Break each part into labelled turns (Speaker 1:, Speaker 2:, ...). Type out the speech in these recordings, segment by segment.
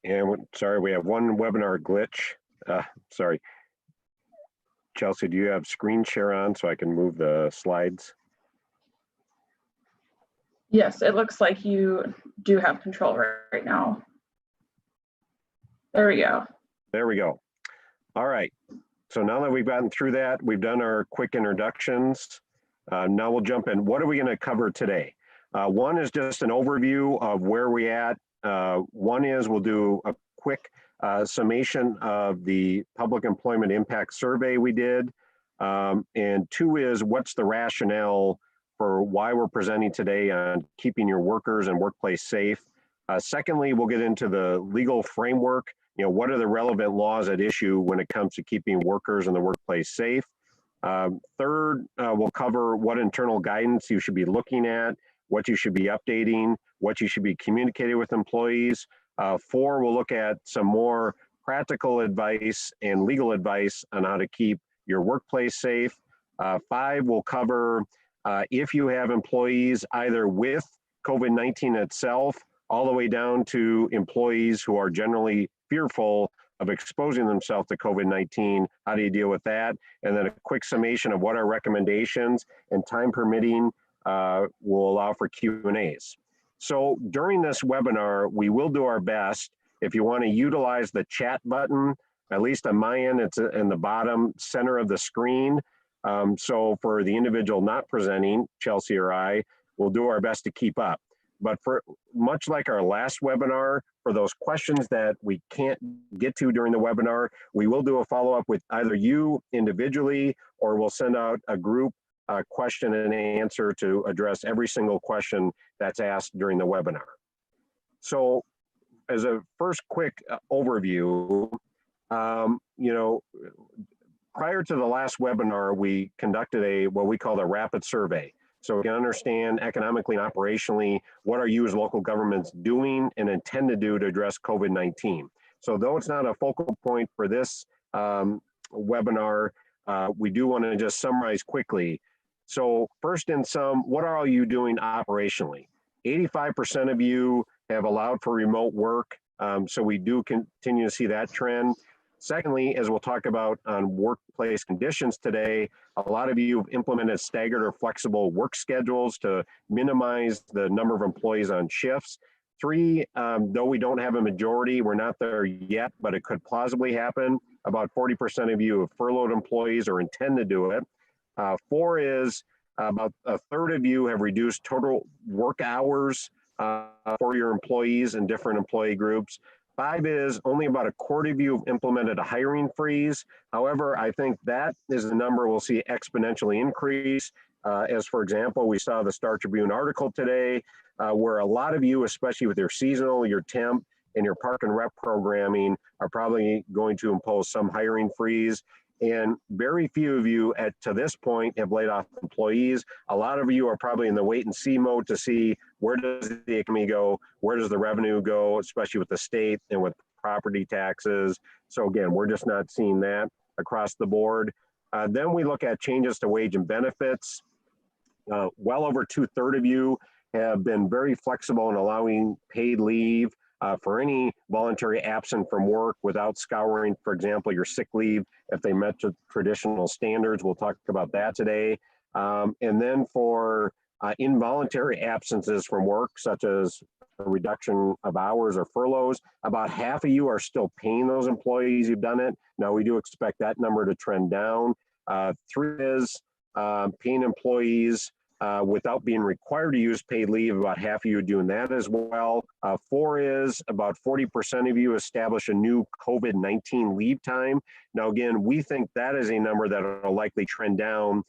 Speaker 1: Sorry, we have one webinar glitch. Sorry. Chelsea, do you have screen share on so I can move the slides?
Speaker 2: Yes, it looks like you do have control right now. There we go.
Speaker 1: There we go. All right. So now that we've gotten through that, we've done our quick introductions. Now we'll jump in. What are we going to cover today? One is just an overview of where we're at. One is we'll do a quick summation of the public employment impact survey we did. And two is what's the rationale for why we're presenting today on keeping your workers and workplace safe. Secondly, we'll get into the legal framework. What are the relevant laws at issue when it comes to keeping workers in the workplace safe? Third, we'll cover what internal guidance you should be looking at, what you should be updating, what you should be communicating with employees. Four, we'll look at some more practical advice and legal advice on how to keep your workplace safe. Five, we'll cover if you have employees either with COVID-19 itself, all the way down to employees who are generally fearful of exposing themselves to COVID-19, how do you deal with that? And then a quick summation of what our recommendations and time permitting will allow for Q&As. So during this webinar, we will do our best. If you want to utilize the chat button, at least on my end, it's in the bottom center of the screen. So for the individual not presenting, Chelsea or I, we'll do our best to keep up. But for much like our last webinar, for those questions that we can't get to during the webinar, we will do a follow-up with either you individually, or we'll send out a group question and answer to address every single question that's asked during the webinar. So as a first quick overview, prior to the last webinar, we conducted what we call a rapid survey. So we can understand economically and operationally, what are you as local governments doing and intend to do to address COVID-19? So though it's not a focal point for this webinar, we do want to just summarize quickly. So first in sum, what are all you doing operationally? 85% of you have allowed for remote work. So we do continue to see that trend. Secondly, as we'll talk about on workplace conditions today, a lot of you have implemented staggered or flexible work schedules to minimize the number of employees on shifts. Three, though we don't have a majority, we're not there yet, but it could plausibly happen. About 40% of you have furloughed employees or intend to do it. Four is about a third of you have reduced total work hours for your employees in different employee groups. Five is only about a quarter of you have implemented a hiring freeze. However, I think that is the number we'll see exponentially increase. As for example, we saw the Star Tribune article today where a lot of you, especially with your seasonal, your temp, and your park and rep programming, are probably going to impose some hiring freeze. And very few of you to this point have laid off employees. A lot of you are probably in the wait and see mode to see where does the economy go, where does the revenue go, especially with the state and with property taxes. So again, we're just not seeing that across the board. Then we look at changes to wage and benefits. Well over 2/3 of you have been very flexible in allowing paid leave for any voluntary absent from work without scouring, for example, your sick leave if they met the traditional standards. We'll talk about that today. And then for involuntary absences from work, such as a reduction of hours or furloughs, about half of you are still paying those employees who've done it. Now, we do expect that number to trend down. Three is paying employees without being required to use paid leave. About half of you are doing that as well. Four is about 40% of you establish a new COVID-19 leave time. Now, again, we think that is a number that will likely trend down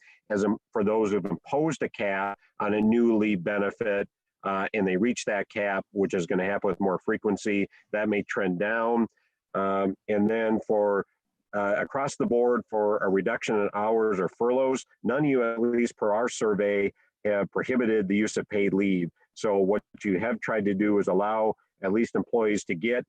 Speaker 1: for those who've imposed a cap on a new leave benefit and they reach that cap, which is going to happen with more frequency, that may trend down. And then for across the board for a reduction in hours or furloughs, none of you, at least per our survey, have prohibited the use of paid leave. So what you have tried to do is allow at least employees to get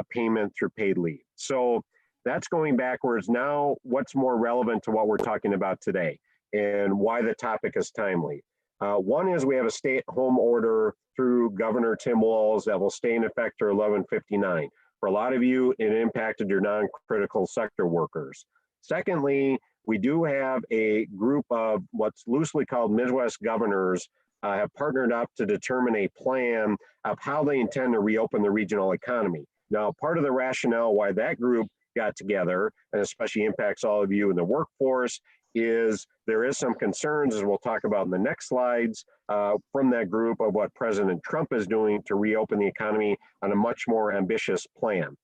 Speaker 1: payment through paid leave. So that's going backwards. Now, what's more relevant to what we're talking about today and why the topic is timely? One is we have a stay-at-home order through Governor Tim Walz that will stay in effect through 11/59. For a lot of you, it impacted your non-critical sector workers. Secondly, we do have a group of what's loosely called Midwest governors have partnered up to determine a plan of how they intend to reopen the regional economy. Now, part of the rationale why that group got together, and especially impacts all of you in the workforce, is there is some concerns, as we'll talk about in the next slides, from that group of what President Trump is doing to reopen the economy on a much more ambitious plan.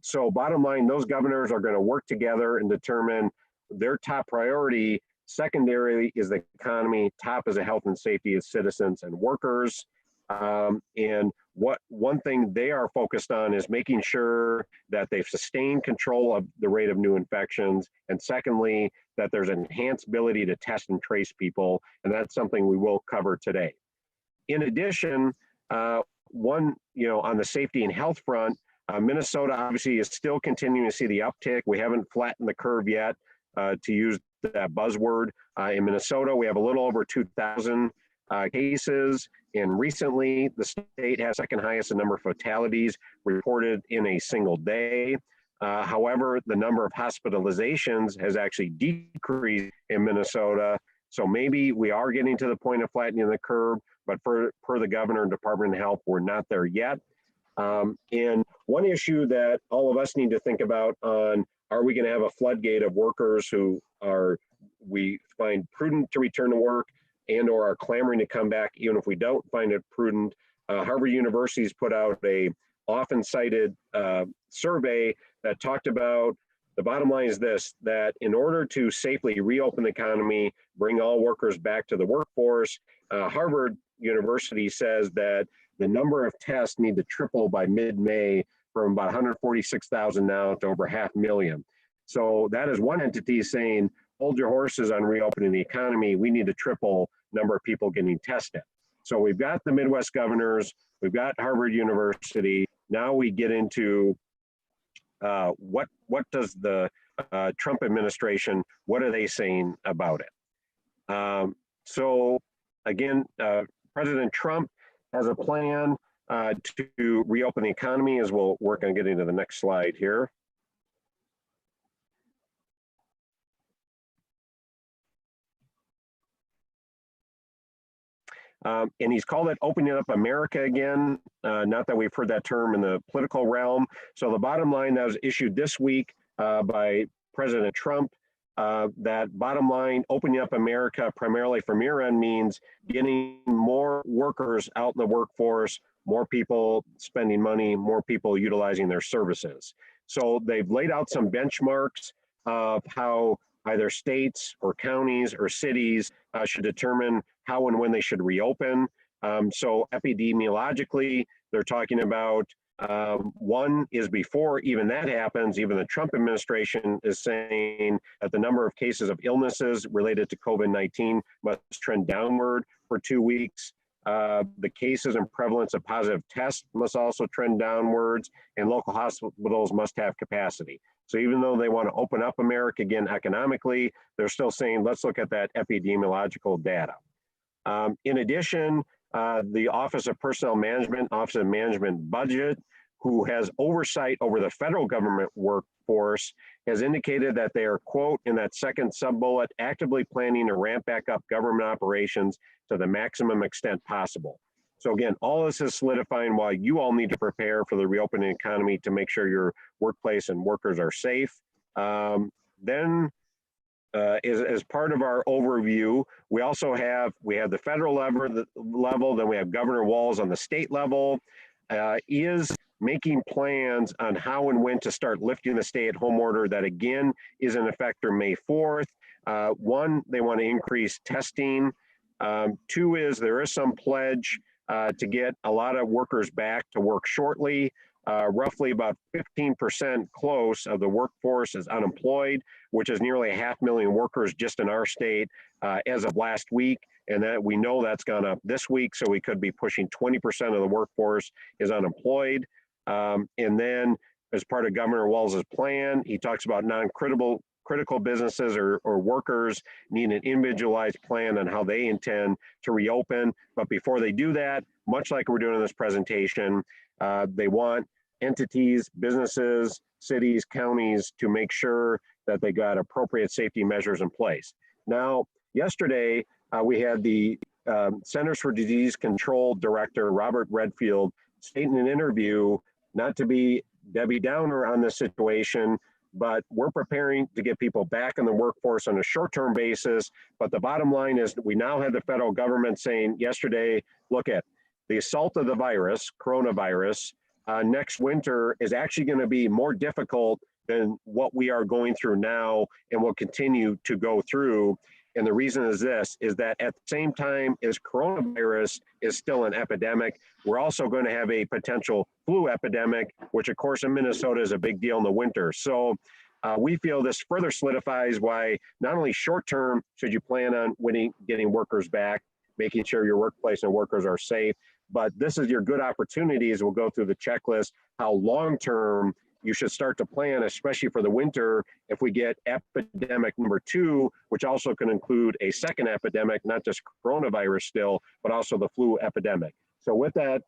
Speaker 1: So bottom line, those governors are going to work together and determine their top priority. Secondary is the economy, top is the health and safety of citizens and workers. And one thing they are focused on is making sure that they've sustained control of the rate of new infections. And secondly, that there's enhanced ability to test and trace people. And that's something we will cover today. In addition, on the safety and health front, Minnesota obviously is still continuing to see the uptick. We haven't flattened the curve yet, to use that buzzword. In Minnesota, we have a little over 2,000 cases, and recently the state has second highest in number of fatalities reported in a single day. However, the number of hospitalizations has actually decreased in Minnesota. So maybe we are getting to the point of flattening the curve, but per the governor and Department of Health, we're not there yet. And one issue that all of us need to think about on, are we going to have a floodgate of workers who we find prudent to return to work and or are clamoring to come back even if we don't find it prudent? Harvard University's put out a often cited survey that talked about, the bottom line is this, that in order to safely reopen the economy, bring all workers back to the workforce, Harvard University says that the number of tests need to triple by mid-May from about 146,000 now to over 500,000. So that is one entity saying, hold your horses on reopening the economy. We need to triple number of people getting tested. So we've got the Midwest governors, we've got Harvard University. Now we get into what does the Trump administration, what are they saying about it? So again, President Trump has a plan to reopen the economy, as we'll work on getting to the next slide here. And he's called it Opening Up America again. Not that we've heard that term in the political realm. So the bottom line that was issued this week by President Trump, that bottom line, opening up America primarily from your end means getting more workers out in the workforce, more people spending money, more people utilizing their services. So they've laid out some benchmarks of how either states or counties or cities should determine how and when they should reopen. So epidemiologically, they're talking about one is before even that happens, even the Trump administration is saying that the number of cases of illnesses related to COVID-19 must trend downward for 2 weeks. The cases and prevalence of positive tests must also trend downwards, and local hospitals must have capacity. So even though they want to open up America again economically, they're still saying, let's look at that epidemiological data. In addition, the Office of Personnel Management, Office of Management Budget, who has oversight over the federal government workforce, has indicated that they are, quote, in that second sub-bullet, actively planning to ramp back up government operations to the maximum extent possible. So again, all this is solidifying why you all need to prepare for the reopening economy to make sure your workplace and workers are safe. Then as part of our overview, we also have the federal level, then we have Governor Walz on the state level, is making plans on how and when to start lifting the stay-at-home order that again is in effect through May 4th. One, they want to increase testing. Two is there is some pledge to get a lot of workers back to work shortly. Roughly about 15% close of the workforce is unemployed, which is nearly 500,000 workers just in our state as of last week. And that we know that's gone up this week, so we could be pushing 20% of the workforce is unemployed. And then as part of Governor Walz's plan, he talks about critical businesses or workers need an individualized plan on how they intend to reopen. But before they do that, much like we're doing in this presentation, they want entities, businesses, cities, counties to make sure that they got appropriate safety measures in place. Now, yesterday, we had the Centers for Disease Control Director, Robert Redfield, state in an interview, not to be Debbie Downer on this situation, but we're preparing to get people back in the workforce on a short-term basis. But the bottom line is that we now have the federal government saying yesterday, look at the assault of the virus, coronavirus, next winter is actually going to be more difficult than what we are going through now and will continue to go through. And the reason is this, is that at the same time as coronavirus is still an epidemic, we're also going to have a potential flu epidemic, which of course in Minnesota is a big deal in the winter. So we feel this further solidifies why not only short-term should you plan on getting workers back, making sure your workplace and workers are safe, but this is your good opportunity as we'll go through the checklist, how long-term you should start to plan, especially for the winter, if we get epidemic number 2, which also can include a second epidemic, not just coronavirus still, but also the flu epidemic. So with that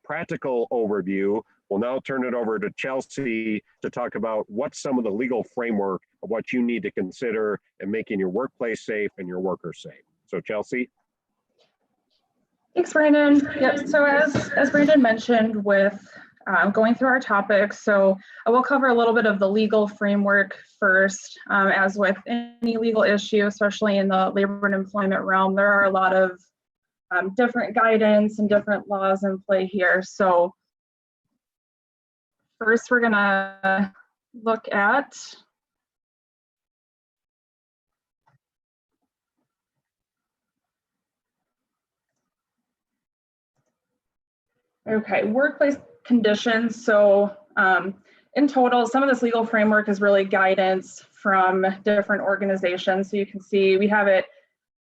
Speaker 1: practical overview, we'll now turn it over to Chelsea to talk about what's some of the legal framework of what you need to consider in making your workplace safe and your workers safe. So Chelsea.
Speaker 2: Thanks, Brandon. Yep. So as Brandon mentioned with going through our topics, so I will cover a little bit of the legal framework first. As with any legal issue, especially in the labor and employment realm, there are a lot of different guidance and different laws in play here. So first, we're gonna look at workplace conditions. So in total, some of this legal framework is really guidance from different organizations. So you can see we have it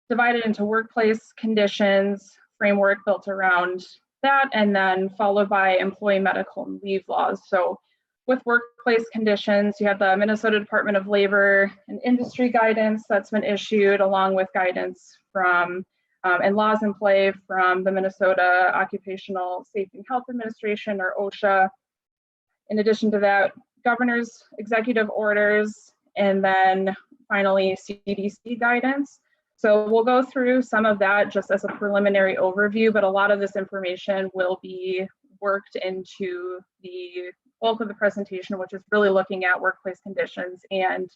Speaker 2: divided into workplace conditions framework built around that, and then followed by employee medical and leave laws. So with workplace conditions, you have the Minnesota Department of Labor and Industry guidance that's been issued, along with guidance from and laws in play from the Minnesota Occupational Safety and Health Administration, or OSHA. In addition to that, governor's executive orders, and then finally CDC guidance. So we'll go through some of that just as a preliminary overview, but a lot of this information will be worked into the bulk of the presentation, which is really looking at workplace conditions and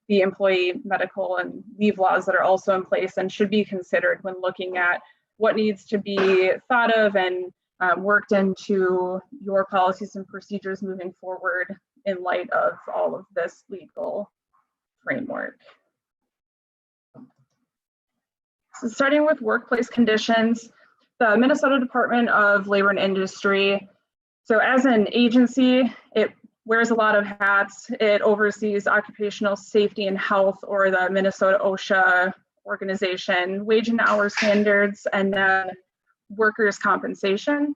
Speaker 2: the employee medical and leave laws that are also in place and should be considered when looking at what needs to be thought of and worked into your policies and procedures moving forward in light of all of this legal framework. So starting with workplace conditions, the Minnesota Department of Labor and Industry. So as an agency, it wears a lot of hats. It oversees occupational safety and health, or the Minnesota OSHA organization, wage and hour standards, and then workers' compensation.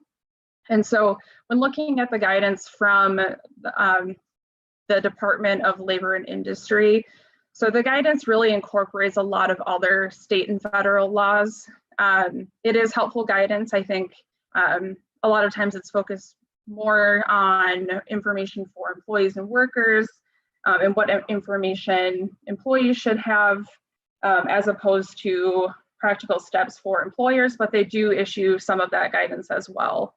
Speaker 2: And so when looking at the guidance from the Department of Labor and Industry, so the guidance really incorporates a lot of other state and federal laws. It is helpful guidance. I think a lot of times it's focused more on information for employees and workers, and what information employees should have, as opposed to practical steps for employers, but they do issue some of that guidance as well.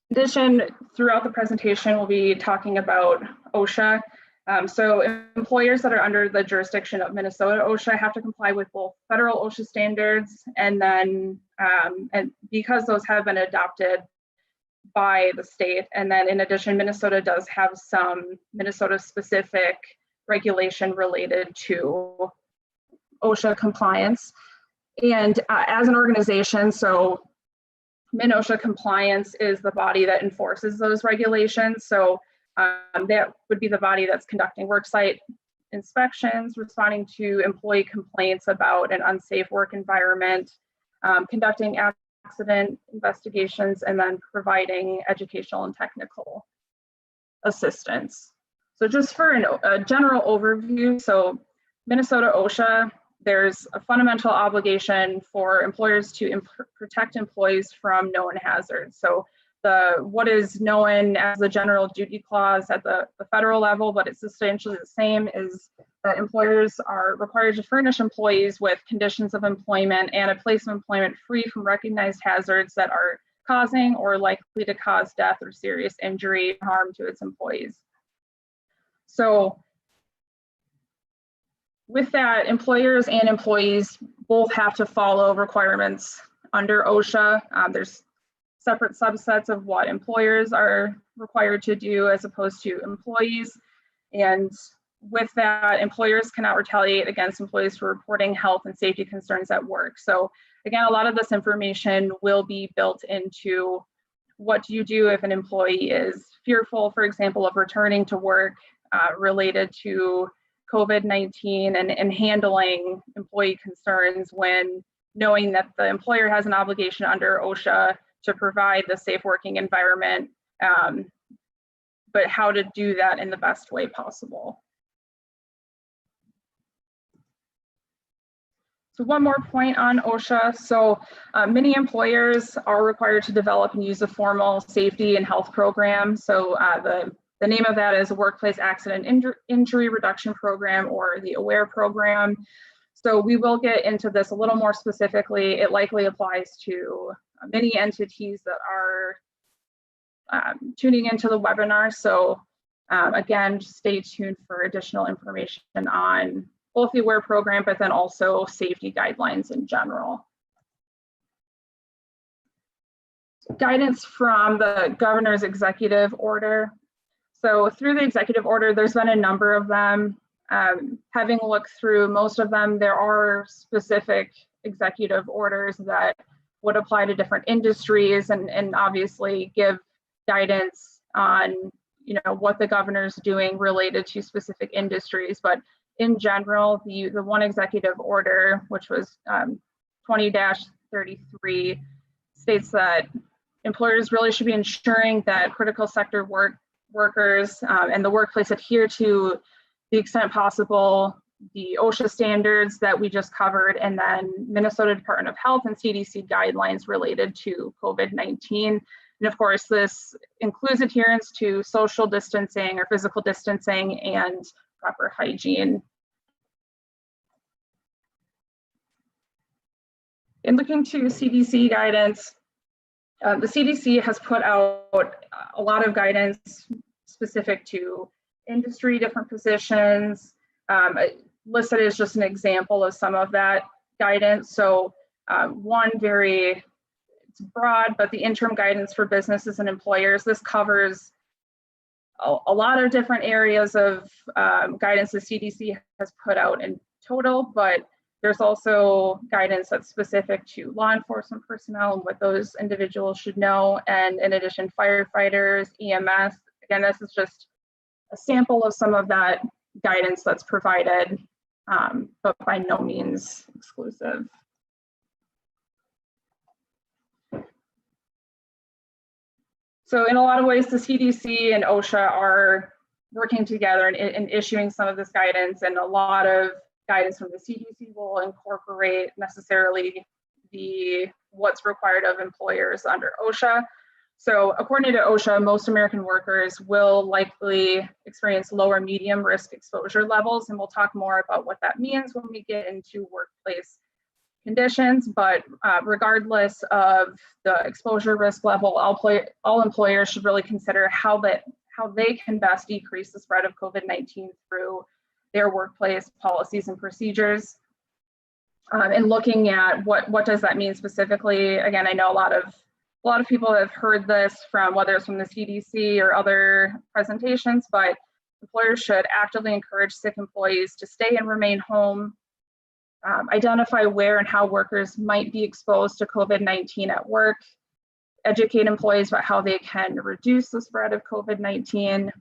Speaker 2: In addition, throughout the presentation, we'll be talking about OSHA. So employers that are under the jurisdiction of Minnesota OSHA have to comply with both federal OSHA standards, and then and because those have been adopted by the state, and then in addition, Minnesota does have some Minnesota specific regulation related to OSHA compliance. And as an organization, so MinOSHA compliance is the body that enforces those regulations. So that would be the body that's conducting worksite inspections, responding to employee complaints about an unsafe work environment, conducting accident investigations, and then providing educational and technical assistance. So just for a general overview, so Minnesota OSHA there's a fundamental obligation for employers to protect employees from known hazards. So what is known as the general duty clause at the federal level, but it's essentially the same, is that employers are required to furnish employees with conditions of employment and a place of employment free from recognized hazards that are causing or likely to cause death or serious injury or harm to its employees. So with that, employers and employees both have to follow requirements under OSHA. There's separate subsets of what employers are required to do as opposed to employees. And with that, employers cannot retaliate against employees for reporting health and safety concerns at work. So again, a lot of this information will be built into what do you do if an employee is fearful, for example, of returning to work related to COVID-19 and handling employee concerns when knowing that the employer has an obligation under OSHA to provide the safe working environment, but how to do that in the best way possible. So one more point on OSHA. So many employers are required to develop and use a formal safety and health program. So the name of that is a Workplace Accident Injury Reduction Program, or the AWARE program. So we will get into this a little more specifically. It likely applies to many entities that are tuning into the webinar. So again, stay tuned for additional information on both the AWARE program, but then also safety guidelines in general. Guidance from the governor's executive order. So through the executive order, there's been a number of them. Having looked through most of them, there are specific executive orders that would apply to different industries and obviously give guidance on what the governor's doing related to specific industries. But in general, the one executive order, which was 20-33, states that employers really should be ensuring that critical sector workers and the workplace adhere to the extent possible the OSHA standards that we just covered, and then Minnesota Department of Health and CDC guidelines related to COVID-19. And of course, this includes adherence to social distancing or physical distancing and proper hygiene. In looking to CDC guidance, the CDC has put out a lot of guidance specific to industry, different positions. Listed as just an example of some of that guidance. So one it's broad, but the interim guidance for businesses and employers, this covers a lot of different areas of guidance the CDC has put out in total, but there's also guidance that's specific to law enforcement personnel and what those individuals should know. And in addition, firefighters, EMS. Again, this is just a sample of some of that guidance that's provided, but by no means exclusive. So in a lot of ways, the CDC and OSHA are working together in issuing some of this guidance, and a lot of guidance from the CDC will incorporate necessarily what's required of employers under OSHA. So according to OSHA, most American workers will likely experience lower medium risk exposure levels, and we'll talk more about what that means when we get into workplace conditions. But regardless of the exposure risk level, all employers should really consider how they can best decrease the spread of COVID-19 through their workplace policies and procedures. And looking at what does that mean specifically. Again, I know a lot of people have heard this from whether it's from the CDC or other presentations, but employers should actively encourage sick employees to stay and remain home, identify where and how workers might be exposed to COVID-19 at work, educate employees about how they can reduce the spread of COVID-19.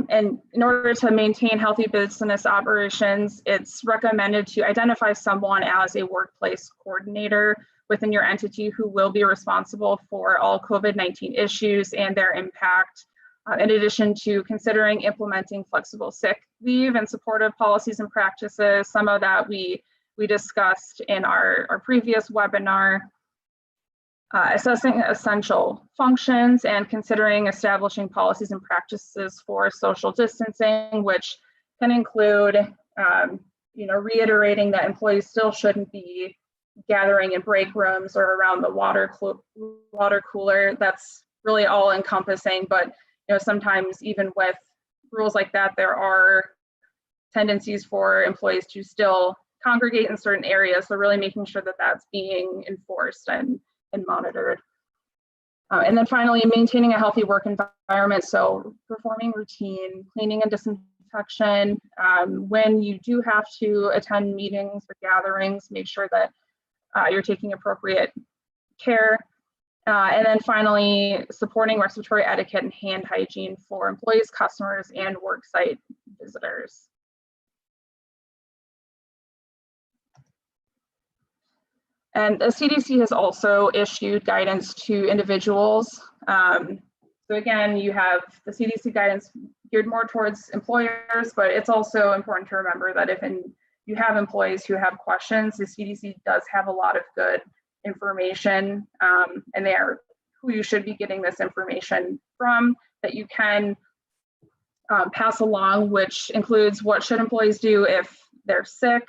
Speaker 2: And in order to maintain healthy business operations, it's recommended to identify someone as a workplace coordinator within your entity who will be responsible for all COVID-19 issues and their impact in addition to considering implementing flexible sick leave and supportive policies and practices. Some of that we discussed in our previous webinar. Assessing essential functions and considering establishing policies and practices for social distancing, which can include reiterating that employees still shouldn't be gathering in break rooms or around the water cooler. That's really all encompassing, but sometimes even with rules like that, there are tendencies for employees to still congregate in certain areas. So really making sure that that's being enforced and monitored. And then finally, maintaining a healthy work environment. So performing routine cleaning and disinfection. When you do have to attend meetings or gatherings, make sure that you're taking appropriate care. And then finally, supporting respiratory etiquette and hand hygiene for employees, customers, and worksite visitors. And the CDC has also issued guidance to individuals. So again, you have the CDC guidance geared more towards employers, but it's also important to remember that if you have employees who have questions, the CDC does have a lot of good information, and they are who you should be getting this information from that you can pass along, which includes what should employees do if they're sick.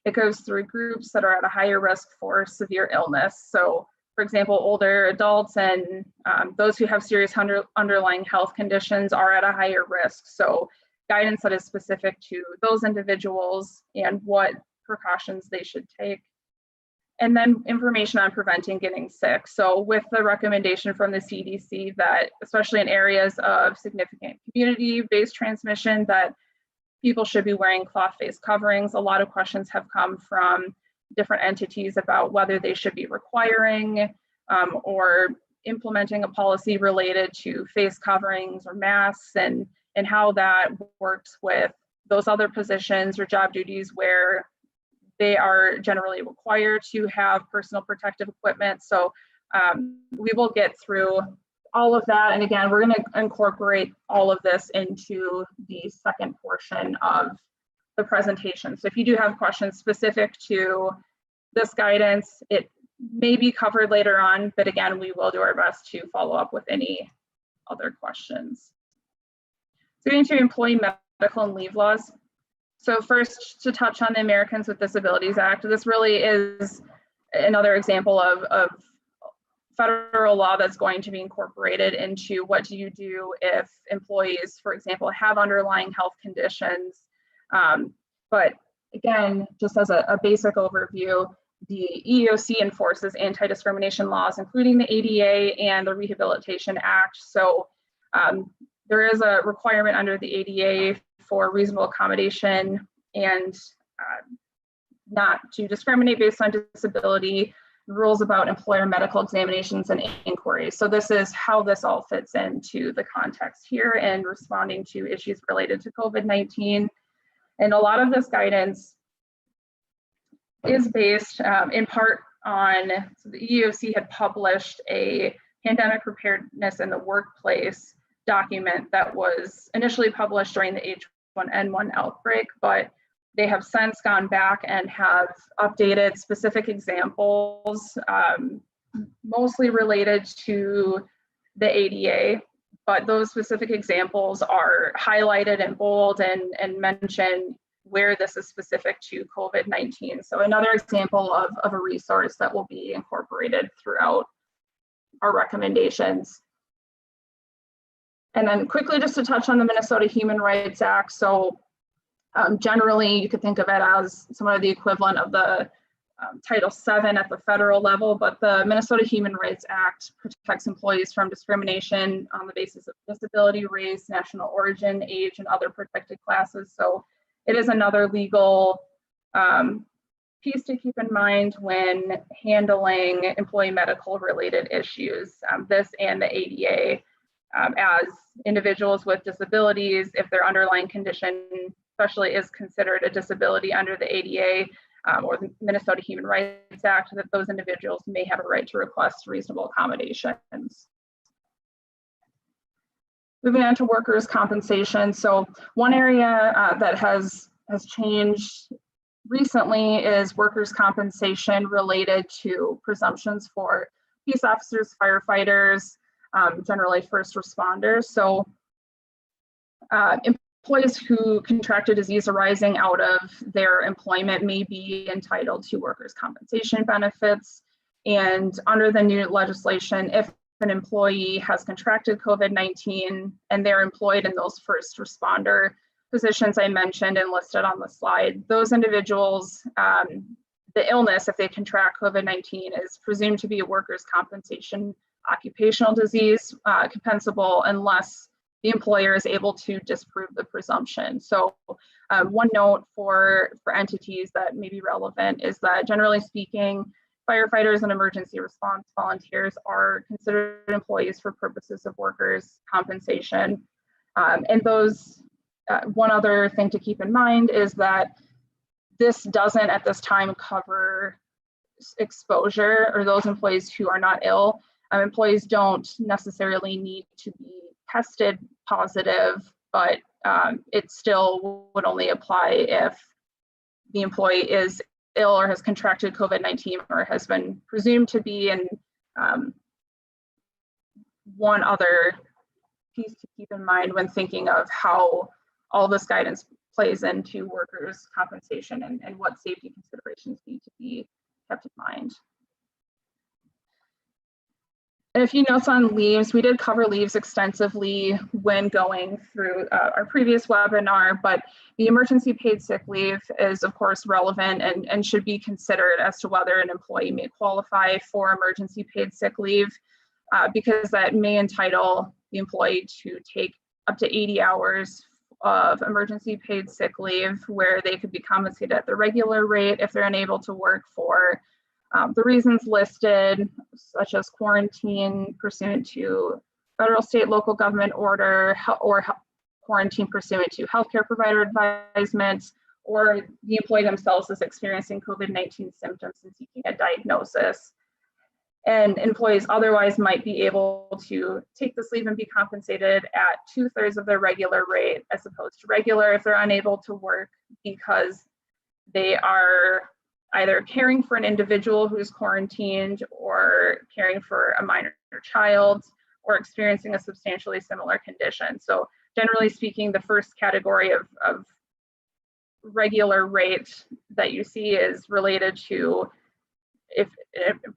Speaker 2: It goes through groups that are at a higher risk for severe illness. So for example, older adults and those who have serious underlying health conditions are at a higher risk. So guidance that is specific to those individuals and what precautions they should take. And then information on preventing getting sick. So with the recommendation from the CDC that, especially in areas of significant community-based transmission, that people should be wearing cloth face coverings. A lot of questions have come from different entities about whether they should be requiring or implementing a policy related to face coverings or masks, and how that works with those other positions or job duties where they are generally required to have personal protective equipment. So we will get through all of that. And again, we're going to incorporate all of this into the second portion of the presentation. So if you do have questions specific to this guidance, it may be covered later on, but again, we will do our best to follow up with any other questions. So getting to employee medical and leave laws. So first, to touch on the Americans with Disabilities Act, this really is another example of federal law that's going to be incorporated into what do you do if employees, for example, have underlying health conditions. But again, just as a basic overview, the EEOC enforces anti-discrimination laws, including the ADA and the Rehabilitation Act. So there is a requirement under the ADA for reasonable accommodation and not to discriminate based on disability, rules about employer medical examinations and inquiries. So this is how this all fits into the context here and responding to issues related to COVID-19. And a lot of this guidance is based in part on, so the EEOC had published a pandemic preparedness in the workplace document that was initially published during the H1N1 outbreak, but they have since gone back and have updated specific examples, mostly related to the ADA, but those specific examples are highlighted in bold and mention where this is specific to COVID-19. So another example of a resource that will be incorporated throughout our recommendations. And then quickly, just to touch on the Minnesota Human Rights Act. So generally, you could think of it as some of the equivalent of the Title VII at the federal level, but the Minnesota Human Rights Act protects employees from discrimination on the basis of disability, race, national origin, age, and other protected classes. So it is another legal piece to keep in mind when handling employee medical related issues, this and the ADA, as individuals with disabilities, if their underlying condition especially is considered a disability under the ADA or the Minnesota Human Rights Act, that those individuals may have a right to request reasonable accommodations. Moving on to workers' compensation. So one area that has changed recently is workers' compensation related to presumptions for police officers, firefighters, generally first responders. So employees who contract a disease arising out of their employment may be entitled to workers' compensation benefits. And under the new legislation, if an employee has contracted COVID-19 and they're employed in those first responder positions I mentioned and listed on the slide, those individuals, the illness, if they contract COVID-19, is presumed to be a workers' compensation occupational disease, compensable unless the employer is able to disprove the presumption. So one note for entities that may be relevant is that generally speaking, firefighters and emergency response volunteers are considered employees for purposes of workers' compensation. And those, one other thing to keep in mind is that this doesn't at this time cover exposure or those employees who are not ill. Employees don't necessarily need to be tested positive, but it still would only apply if the employee is ill or has contracted COVID-19 or has been presumed to be. And one other piece to keep in mind when thinking of how all this guidance plays into workers' compensation and what safety considerations need to be kept in mind. And a few notes on leaves. We did cover leaves extensively when going through our previous webinar, but the emergency paid sick leave is of course relevant and should be considered as to whether an employee may qualify for emergency paid sick leave, because that may entitle the employee to take up to 80 hours of emergency paid sick leave where they could be compensated at the regular rate if they're unable to work for the reasons listed, such as quarantine pursuant to federal, state, local government order, or quarantine pursuant to healthcare provider advisement, or the employee themselves is experiencing COVID-19 symptoms and seeking a diagnosis. And employees otherwise might be able to take this leave and be compensated at 2/3 of their regular rate as opposed to regular if they're unable to work because they are either caring for an individual who's quarantined or caring for a minor child or experiencing a substantially similar condition. So generally speaking, the first category of regular rate that you see is related to if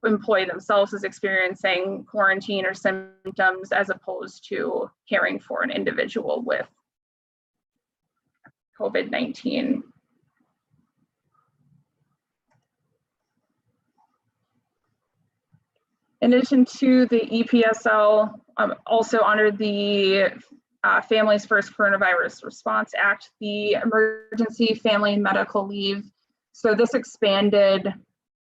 Speaker 2: employee themselves is experiencing quarantine or symptoms as opposed to caring for an individual with COVID-19. In addition to the EPSL, also under the Families First Coronavirus Response Act, the Emergency Family and Medical Leave. So this expanded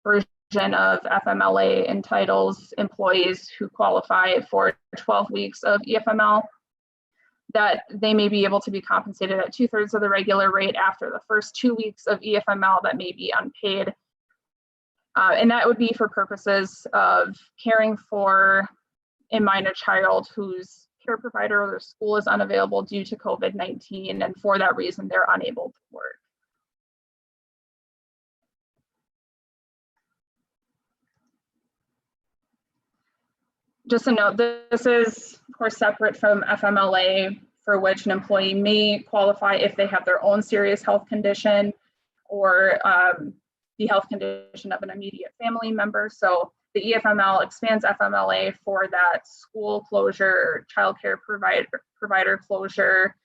Speaker 2: version of FMLA entitles employees who qualify for 12 weeks of EFML that they may be able to be compensated at 2/3 of the regular rate after the first 2 weeks of EFML that may be unpaid. And that would be for purposes of caring for a minor child whose care provider or their school is unavailable due to COVID-19, and for that reason, they're unable to work. Just a note, this is of course separate from FMLA, for which an employee may qualify if they have their own serious health condition or the health condition of an immediate family member. So the EFML expands FMLA for that school closure, childcare provider closure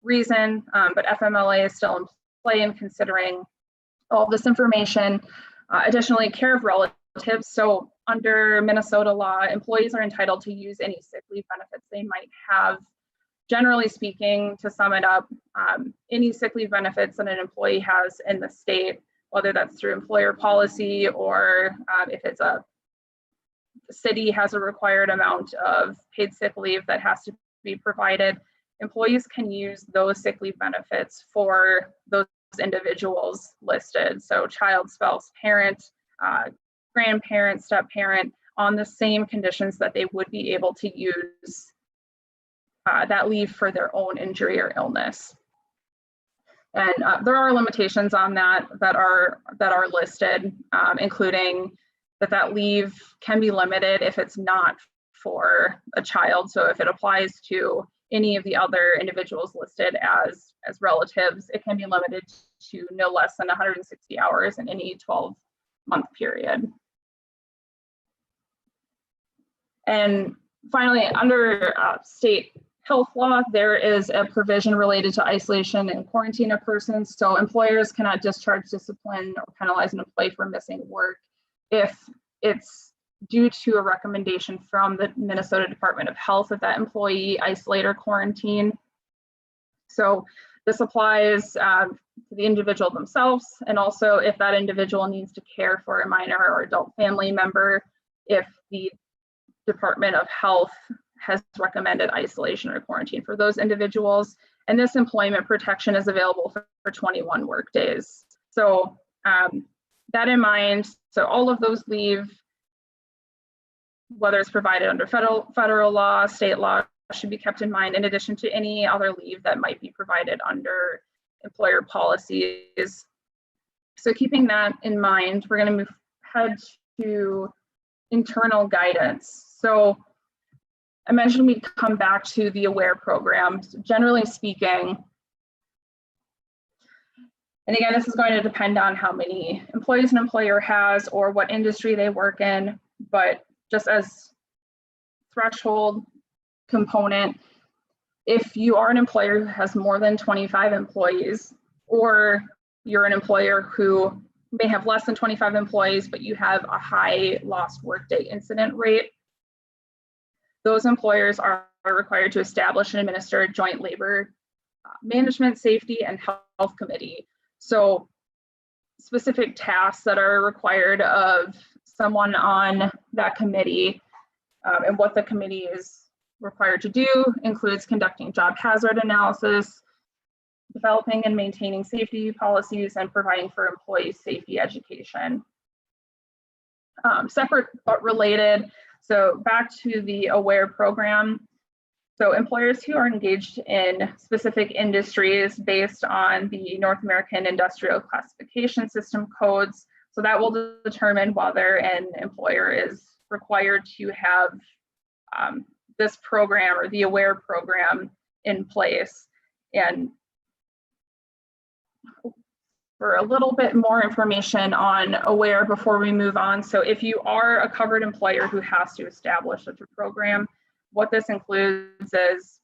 Speaker 2: reason, but FMLA is still in play in considering all this information. Additionally, care of relatives. So under Minnesota law, employees are entitled to use any sick leave benefits they might have. Generally speaking, to sum it up, any sick leave benefits that an employee has in the state, whether that's through employer policy or if it's the city has a required amount of paid sick leave that has to be provided, employees can use those sick leave benefits for those individuals listed. So child, spouse, parent, grandparent, step parent, on the same conditions that they would be able to use that leave for their own injury or illness. And there are limitations on that are listed, including that leave can be limited if it's not for a child. So if it applies to any of the other individuals listed as relatives, it can be limited to no less than 160 hours in any 12-month period. And finally, under state health law, there is a provision related to isolation and quarantine of persons. So employers cannot discharge, discipline, or penalize an employee for missing work if it's due to a recommendation from the Minnesota Department of Health that employee isolate or quarantine. So this applies to the individual themselves, and also if that individual needs to care for a minor or adult family member, if the Department of Health has recommended isolation or quarantine for those individuals. And this employment protection is available for 21 work days. So that in mind, so all of those leave, whether it's provided under federal law, state law, should be kept in mind in addition to any other leave that might be provided under employer policies. So keeping that in mind, we're going to head to internal guidance. So I mentioned we'd come back to the AWARE program. So generally speaking, and again, this is going to depend on how many employees an employer has or what industry they work in, but just as threshold component, if you are an employer who has more than 25 employees, or you're an employer who may have less than 25 employees, but you have a high lost workday incident rate, those employers are required to establish and administer a joint labor management, safety, and health committee. So specific tasks that are required of someone on that committee and what the committee is required to do includes conducting job hazard analysis, developing and maintaining safety policies, and providing for employee safety education. Separate but related, so back to the AWARE program. So employers who are engaged in specific industries based on the North American Industrial Classification System codes, so that will determine whether an employer is required to have this program or the AWARE program in place. And for a little bit more information on AWARE before we move on. So if you are a covered employer who has to establish such a program, what this includes is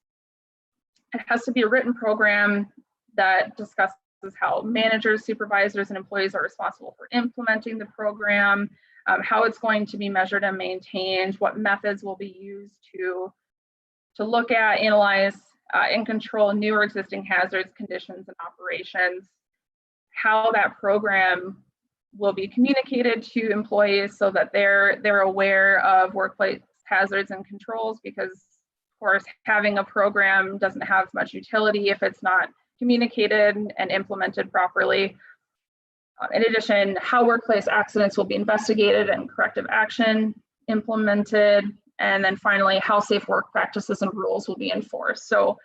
Speaker 2: it has to be a written program that discusses how managers, supervisors, and employees are responsible for implementing the program, how it's going to be measured and maintained, what methods will be used to look at, analyze, and control new or existing hazards, conditions, and operations, how that program will be communicated to employees so that they're aware of workplace hazards and controls, because of course having a program doesn't have much utility if it's not communicated and implemented properly. In addition, how workplace accidents will be investigated and corrective action implemented, and then finally how safe work practices and rules will be enforced. So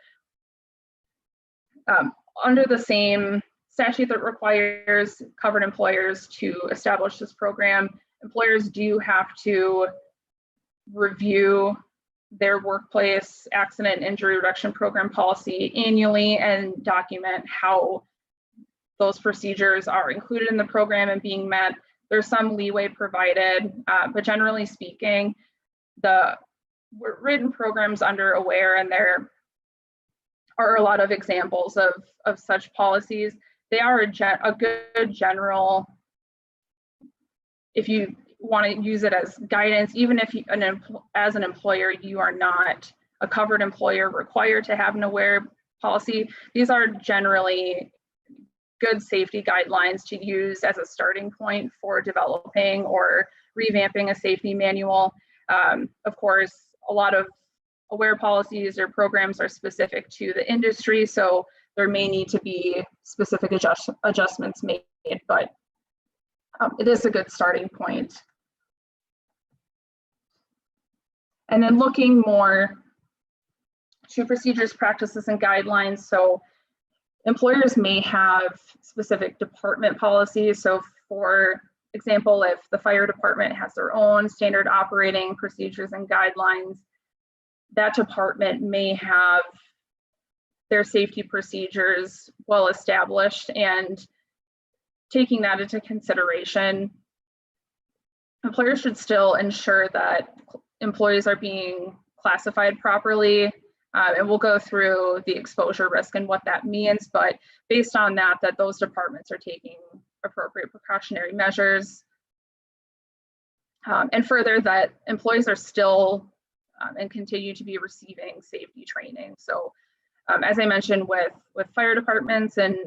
Speaker 2: under the same statute that requires covered employers to establish this program, employers do have to review their workplace accident injury reduction program policy annually and document how those procedures are included in the program and being met. There's some leeway provided, but generally speaking, the written programs under AWARE, and there are a lot of examples of such policies. They are a good general, if you want to use it as guidance, even if as an employer, you are not a covered employer required to have an AWARE policy. These are generally good safety guidelines to use as a starting point for developing or revamping a safety manual. Of course, a lot of AWARE policies or programs are specific to the industry, so there may need to be specific adjustments made, but it is a good starting point. And then looking more to procedures, practices, and guidelines. So employers may have specific department policies. So for example, if the fire department has their own standard operating procedures and guidelines, that department may have their safety procedures well established, and taking that into consideration, employers should still ensure that employees are being classified properly. And we'll go through the exposure risk and what that means, but based on that those departments are taking appropriate precautionary measures. And further, that employees are still and continue to be receiving safety training. So as I mentioned, with fire departments and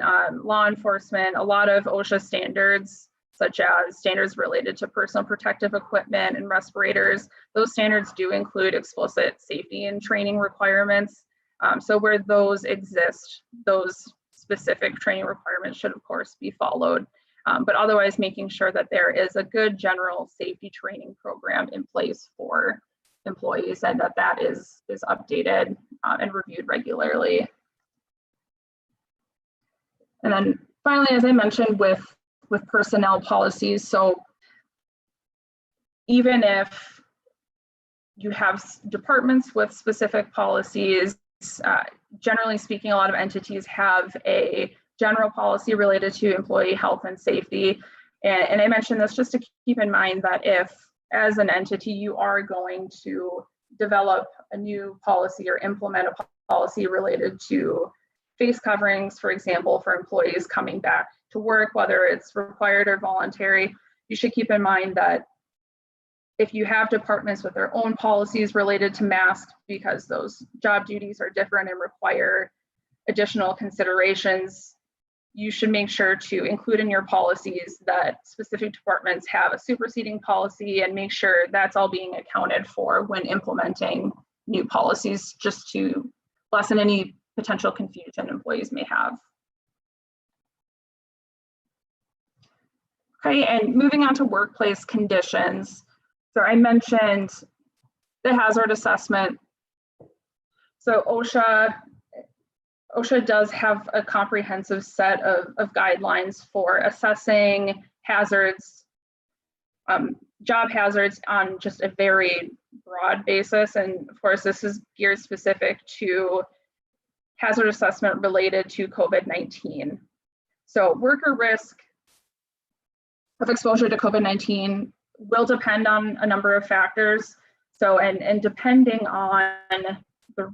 Speaker 2: law enforcement, a lot of OSHA standards, such as standards related to personal protective equipment and respirators, those standards do include explicit safety and training requirements. So where those exist, those specific training requirements should of course be followed, but otherwise making sure that there is a good general safety training program in place for employees, and that is updated and reviewed regularly. And then finally, as I mentioned, with personnel policies, so even if you have departments with specific policies, generally speaking, a lot of entities have a general policy related to employee health and safety. And I mentioned this just to keep in mind that if, as an entity, you are going to develop a new policy or implement a policy related to face coverings, for example, for employees coming back to work, whether it's required or voluntary, you should keep in mind that if you have departments with their own policies related to masks, because those job duties are different and require additional considerations, you should make sure to include in your policies that specific departments have a superseding policy, and make sure that's all being accounted for when implementing new policies, just to lessen any potential confusion employees may have. Okay, and moving on to workplace conditions. So I mentioned the hazard assessment. So OSHA does have a comprehensive set of guidelines for assessing hazards, job hazards on just a very broad basis. And of course, this is geared specific to hazard assessment related to COVID-19. So worker risk of exposure to COVID-19 will depend on a number of factors. So, and depending on the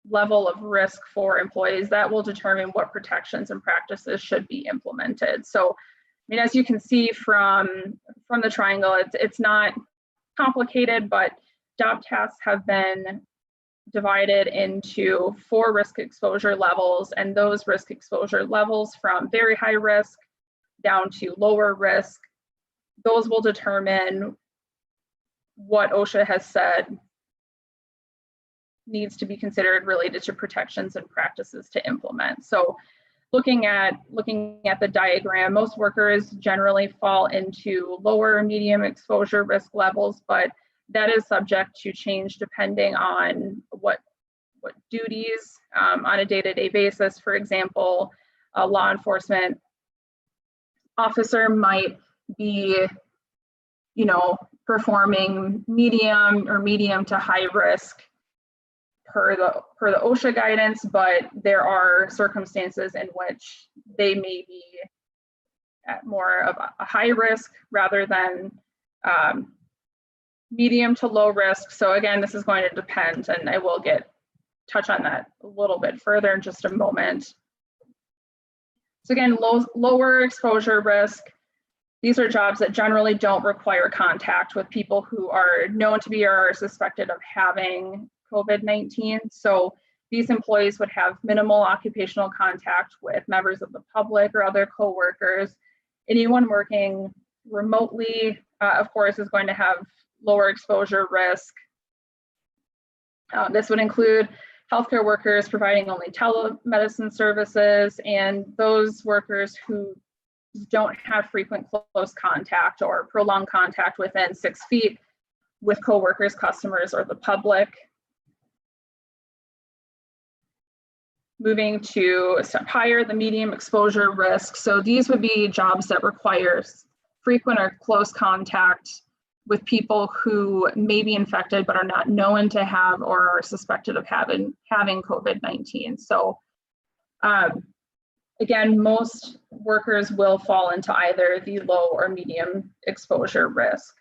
Speaker 2: level of risk for employees, that will determine what protections and practices should be implemented. So, I mean, as you can see from the triangle, it's not complicated, but job tasks have been divided into 4 risk exposure levels, and those risk exposure levels from very high risk down to lower risk, those will determine what OSHA has said needs to be considered related to protections and practices to implement. So looking at the diagram, most workers generally fall into lower or medium exposure risk levels, but that is subject to change depending on what duties on a day-to-day basis. For example, a law enforcement officer might be, performing medium to high risk per the OSHA guidance, but there are circumstances in which they may be at more of a high risk rather than medium to low risk. So again, this is going to depend, and I will touch on that a little bit further in just a moment. So again, lower exposure risk. These are jobs that generally don't require contact with people who are known to be or are suspected of having COVID-19. So these employees would have minimal occupational contact with members of the public or other coworkers. Anyone working remotely, of course, is going to have lower exposure risk. This would include healthcare workers providing only telemedicine services, and those workers who don't have frequent close contact or prolonged contact within 6 feet with coworkers, customers, or the public. Moving to a step higher, the medium exposure risk. So these would be jobs that require frequent or close contact with people who may be infected but are not known to have or are suspected of having COVID-19. So again, most workers will fall into either the low or medium exposure risk.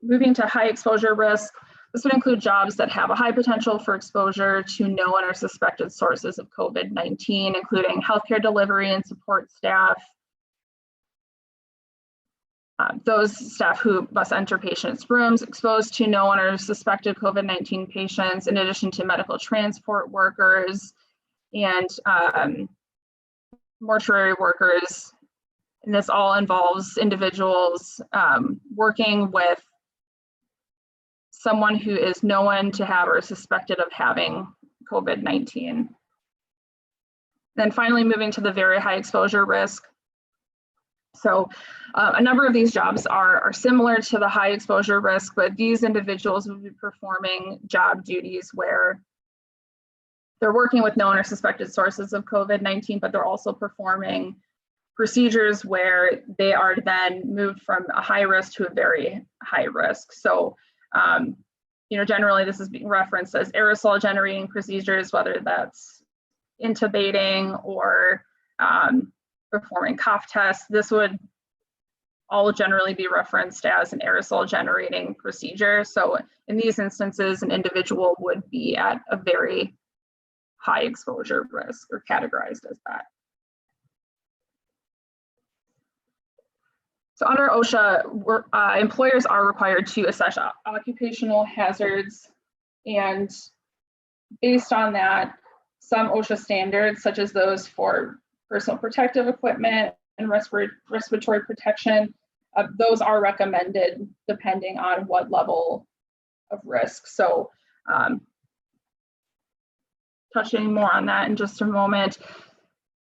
Speaker 2: Moving to high exposure risk, this would include jobs that have a high potential for exposure to known or suspected sources of COVID-19, including healthcare delivery and support staff, those staff who must enter patients' rooms exposed to known or suspected COVID-19 patients, in addition to medical transport workers and mortuary workers. And this all involves individuals working with someone who is known to have or suspected of having COVID-19. Then finally, moving to the very high exposure risk. So a number of these jobs are similar to the high exposure risk, but these individuals will be performing job duties where they're working with known or suspected sources of COVID-19, but they're also performing procedures where they are then moved from a high risk to a very high risk. So, generally this is being referenced as aerosol generating procedures, whether that's intubating or performing cough tests. This would all generally be referenced as an aerosol generating procedure. So in these instances, an individual would be at a very high exposure risk or categorized as that. So under OSHA, employers are required to assess occupational hazards, and based on that, some OSHA standards, such as those for personal protective equipment and respiratory protection, those are recommended depending on what level of risk. So touching more on that in just a moment,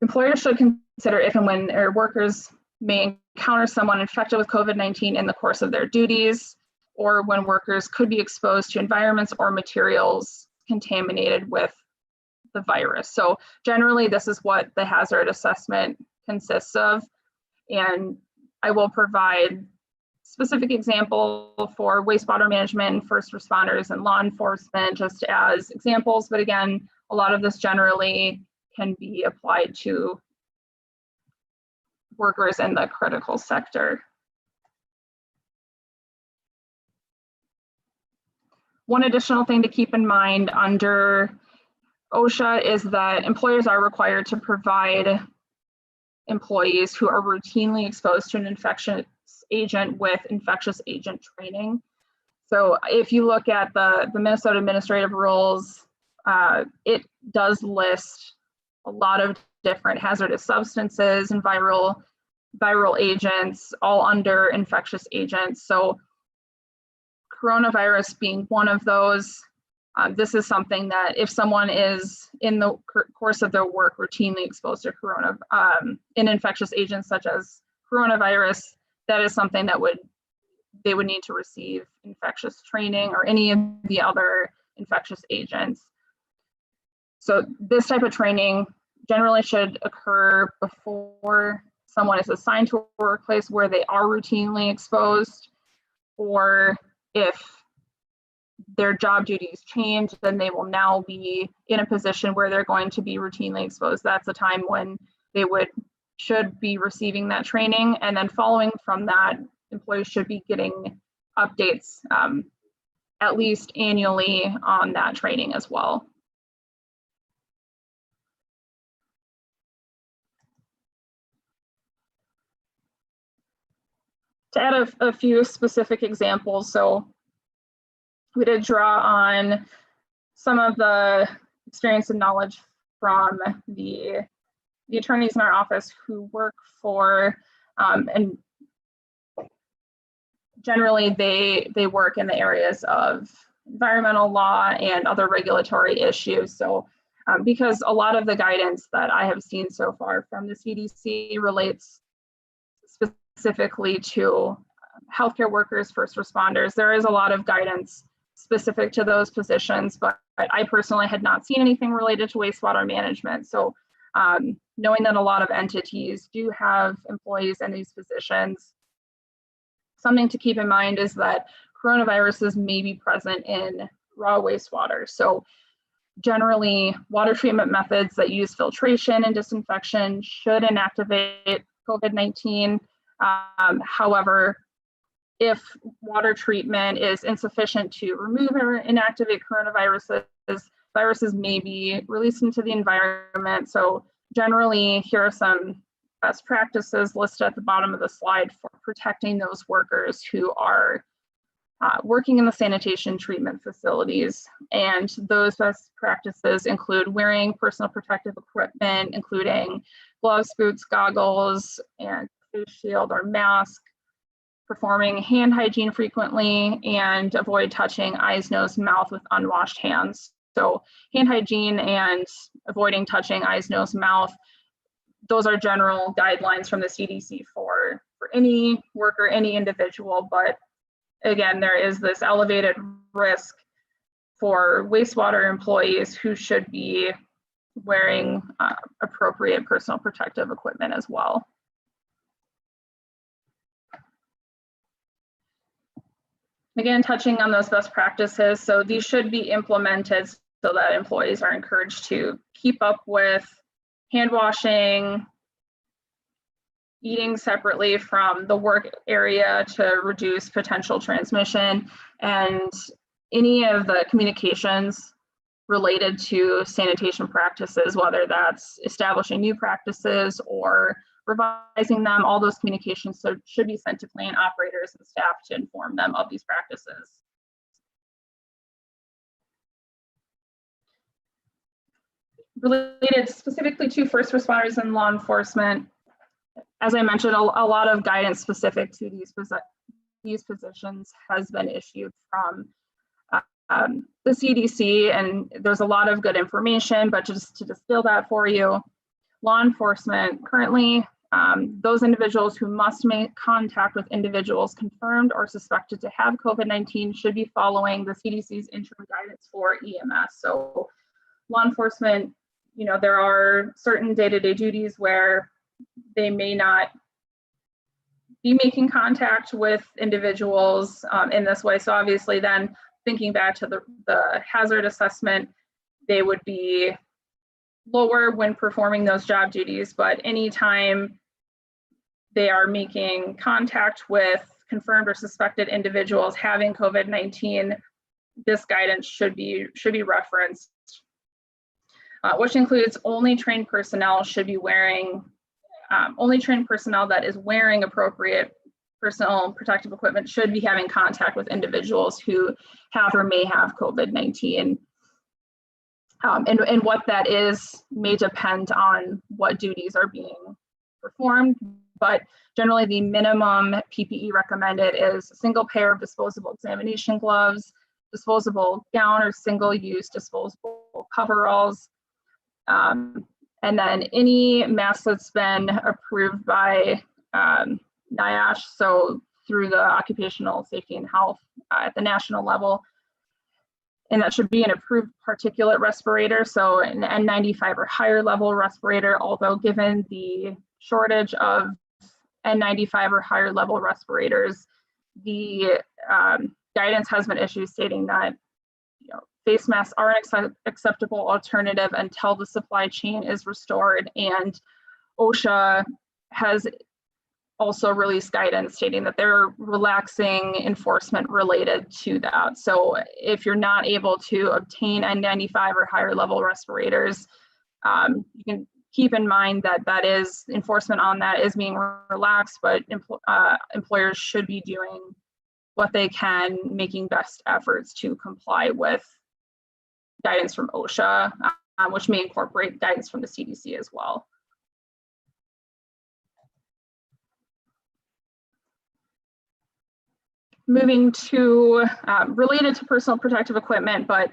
Speaker 2: employers should consider if and when their workers may encounter someone infected with COVID-19 in the course of their duties, or when workers could be exposed to environments or materials contaminated with the virus. So generally, this is what the hazard assessment consists of. And I will provide specific example for wastewater management, first responders, and law enforcement just as examples. But again, a lot of this generally can be applied to workers in the critical sector. One additional thing to keep in mind under OSHA is that employers are required to provide employees who are routinely exposed to an infectious agent with infectious agent training. So if you look at the Minnesota Administrative Rules, it does list a lot of different hazardous substances and viral agents, all under infectious agents. So coronavirus being one of those, this is something that if someone is in the course of their work routinely exposed to in infectious agents such as coronavirus, that is something that they would need to receive infectious training or any of the other infectious agents. So this type of training generally should occur before someone is assigned to a workplace where they are routinely exposed, or if their job duties change, then they will now be in a position where they're going to be routinely exposed. That's a time when they should be receiving that training. And then following from that, employees should be getting updates at least annually on that training as well. To add a few specific examples, so we did draw on some of the experience and knowledge from the attorneys in our office who work for, and generally they work in the areas of environmental law and other regulatory issues. So because a lot of the guidance that I have seen so far from the CDC relates specifically to healthcare workers, first responders, there is a lot of guidance specific to those positions, but I personally had not seen anything related to wastewater management. So knowing that a lot of entities do have employees in these positions, something to keep in mind is that coronaviruses may be present in raw wastewater. So generally, water treatment methods that use filtration and disinfection should inactivate COVID-19. However, if water treatment is insufficient to remove or inactivate coronaviruses, viruses may be released into the environment. So generally, here are some best practices listed at the bottom of the slide for protecting those workers who are working in the sanitation treatment facilities. And those best practices include wearing personal protective equipment, including gloves, boots, goggles, and face shield or mask, performing hand hygiene frequently, and avoid touching eyes, nose, and mouth with unwashed hands. So hand hygiene and avoiding touching eyes, nose, mouth, those are general guidelines from the CDC for any worker, any individual, but again, there is this elevated risk for wastewater employees who should be wearing appropriate personal protective equipment as well. Again, touching on those best practices, so these should be implemented so that employees are encouraged to keep up with hand washing, eating separately from the work area to reduce potential transmission, and any of the communications related to sanitation practices, whether that's establishing new practices or revising them, all those communications should be sent to plant operators and staff to inform them of these practices. Related specifically to first responders and law enforcement, as I mentioned, a lot of guidance specific to these positions has been issued from the CDC, and there's a lot of good information, but just to distill that for you, law enforcement currently, those individuals who must make contact with individuals confirmed or suspected to have COVID-19 should be following the CDC's interim guidance for EMS. So law enforcement, you know, there are certain day-to-day duties where they may not be making contact with individuals in this way. So obviously then thinking back to the hazard assessment, they would be lower when performing those job duties, but anytime they are making contact with confirmed or suspected individuals having COVID-19, this guidance should be referenced, which includes only trained personnel should be wearing, only trained personnel that is wearing appropriate personal protective equipment should be having contact with individuals who have or may have COVID-19. And what that is may depend on what duties are being performed, but generally the minimum PPE recommended is a single pair of disposable examination gloves, disposable gown or single-use disposable coveralls, and then any mask that's been approved by NIOSH, so through the Occupational Safety and Health at the national level, and that should be an approved particulate respirator, so an N95 or higher level respirator, although given the shortage of N95 or higher level respirators, the guidance has been issued stating that face masks are an acceptable alternative until the supply chain is restored, and OSHA has also released guidance stating that they're relaxing enforcement related to that. So if you're not able to obtain N95 or higher level respirators, you can keep in mind that that is enforcement on that is being relaxed, but employers should be doing what they can, making best efforts to comply with guidance from OSHA, which may incorporate guidance from the CDC as well. Moving to related to personal protective equipment, but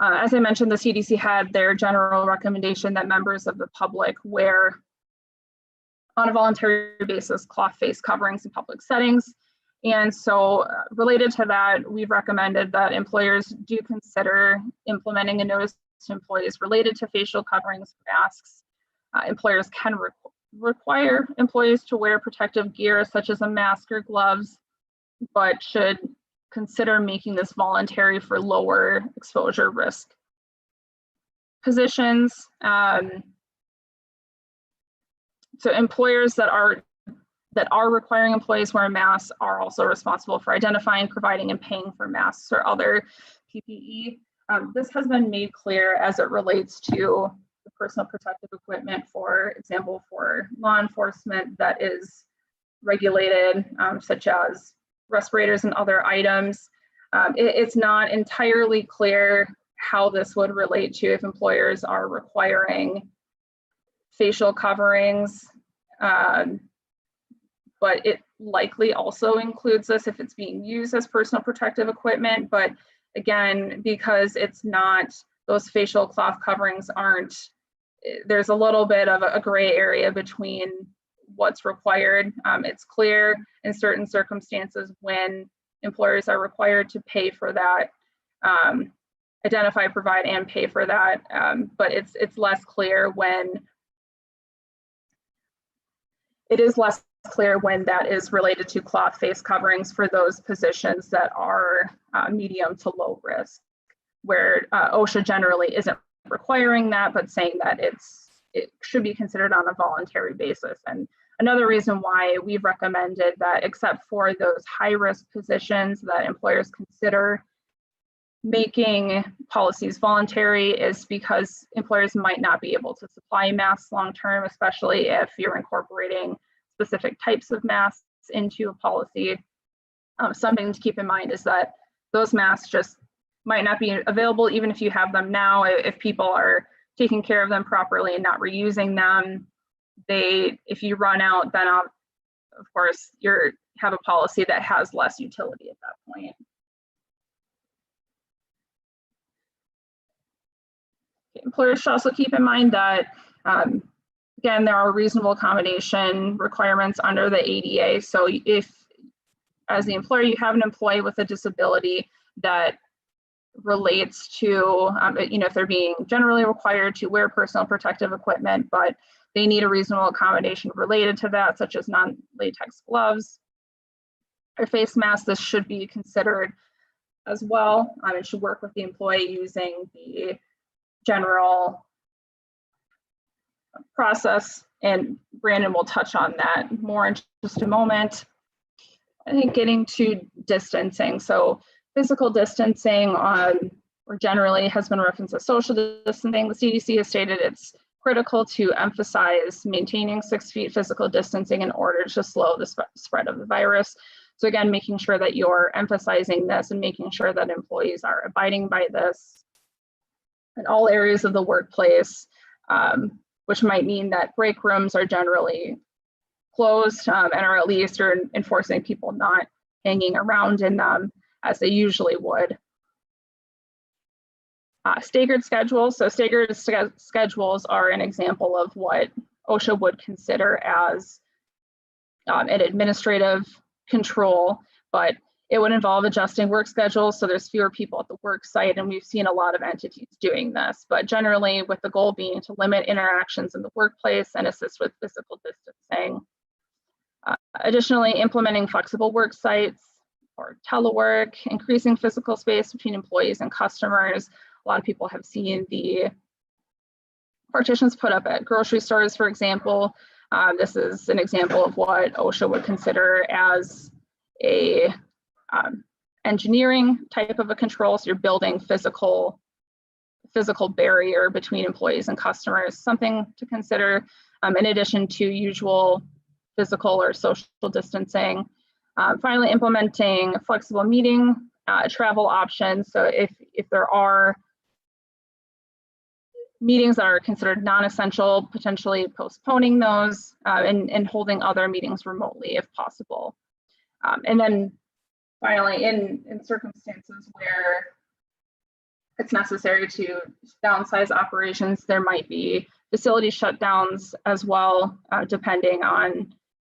Speaker 2: as I mentioned, the CDC had their general recommendation that members of the public wear on a voluntary basis cloth face coverings in public settings. And so related to that, we've recommended that employers do consider implementing a notice to employees related to facial coverings, masks. Employers can require employees to wear protective gear such as a mask or gloves, but should consider making this voluntary for lower exposure risk positions. So employers that are requiring employees wear masks are also responsible for identifying, providing, and paying for masks or other PPE. This has been made clear as it relates to the personal protective equipment, for example, for law enforcement that is regulated, such as respirators and other items. It's not entirely clear how this would relate to if employers are requiring facial coverings, but it likely also includes this if it's being used as personal protective equipment. But again, because it's not, those facial cloth coverings aren't, there's a little bit of a gray area between what's required. It's clear in certain circumstances when employers are required to pay for that, identify, provide, and pay for that, but it's less clear when it is less clear when that is related to cloth face coverings for those positions that are medium to low risk, where OSHA generally isn't requiring that, but saying that it should be considered on a voluntary basis. And another reason why we've recommended that, except for those high-risk positions, that employers consider making policies voluntary, is because employers might not be able to supply masks long-term, especially if you're incorporating specific types of masks into a policy. Something to keep in mind is that those masks just might not be available even if you have them now. If people are taking care of them properly and not reusing them, if you run out, then of course you have a policy that has less utility at that point. Employers should also keep in mind that, again, there are reasonable accommodation requirements under the ADA. So if, as the employer, you have an employee with a disability that relates to, if they're being generally required to wear personal protective equipment, but they need a reasonable accommodation related to that, such as non-latex gloves or face masks, this should be considered as well. It should work with the employee using the general process, and Brandon will touch on that more in just a moment. I think getting to distancing. So physical distancing or generally has been referenced as social distancing. The CDC has stated it's critical to emphasize maintaining 6 feet physical distancing in order to slow the spread of the virus. So again, making sure that you're emphasizing this and making sure that employees are abiding by this in all areas of the workplace, which might mean that break rooms are generally closed and are at least enforcing people not hanging around in them as they usually would. Staggered schedules. So staggered schedules are an example of what OSHA would consider as an administrative control, but it would involve adjusting work schedules so there's fewer people at the work site, and we've seen a lot of entities doing this, but generally with the goal being to limit interactions in the workplace and assist with physical distancing. Additionally, implementing flexible work sites or telework, increasing physical space between employees and customers. A lot of people have seen the partitions put up at grocery stores, for example. This is an example of what OSHA would consider as a engineering type of a control. So you're building physical barrier between employees and customers, something to consider in addition to usual physical or social distancing. Finally, implementing flexible meeting travel options. So if there are meetings that are considered non-essential, potentially postponing those and holding other meetings remotely if possible. And then finally, in circumstances where it's necessary to downsize operations, there might be facility shutdowns as well, depending on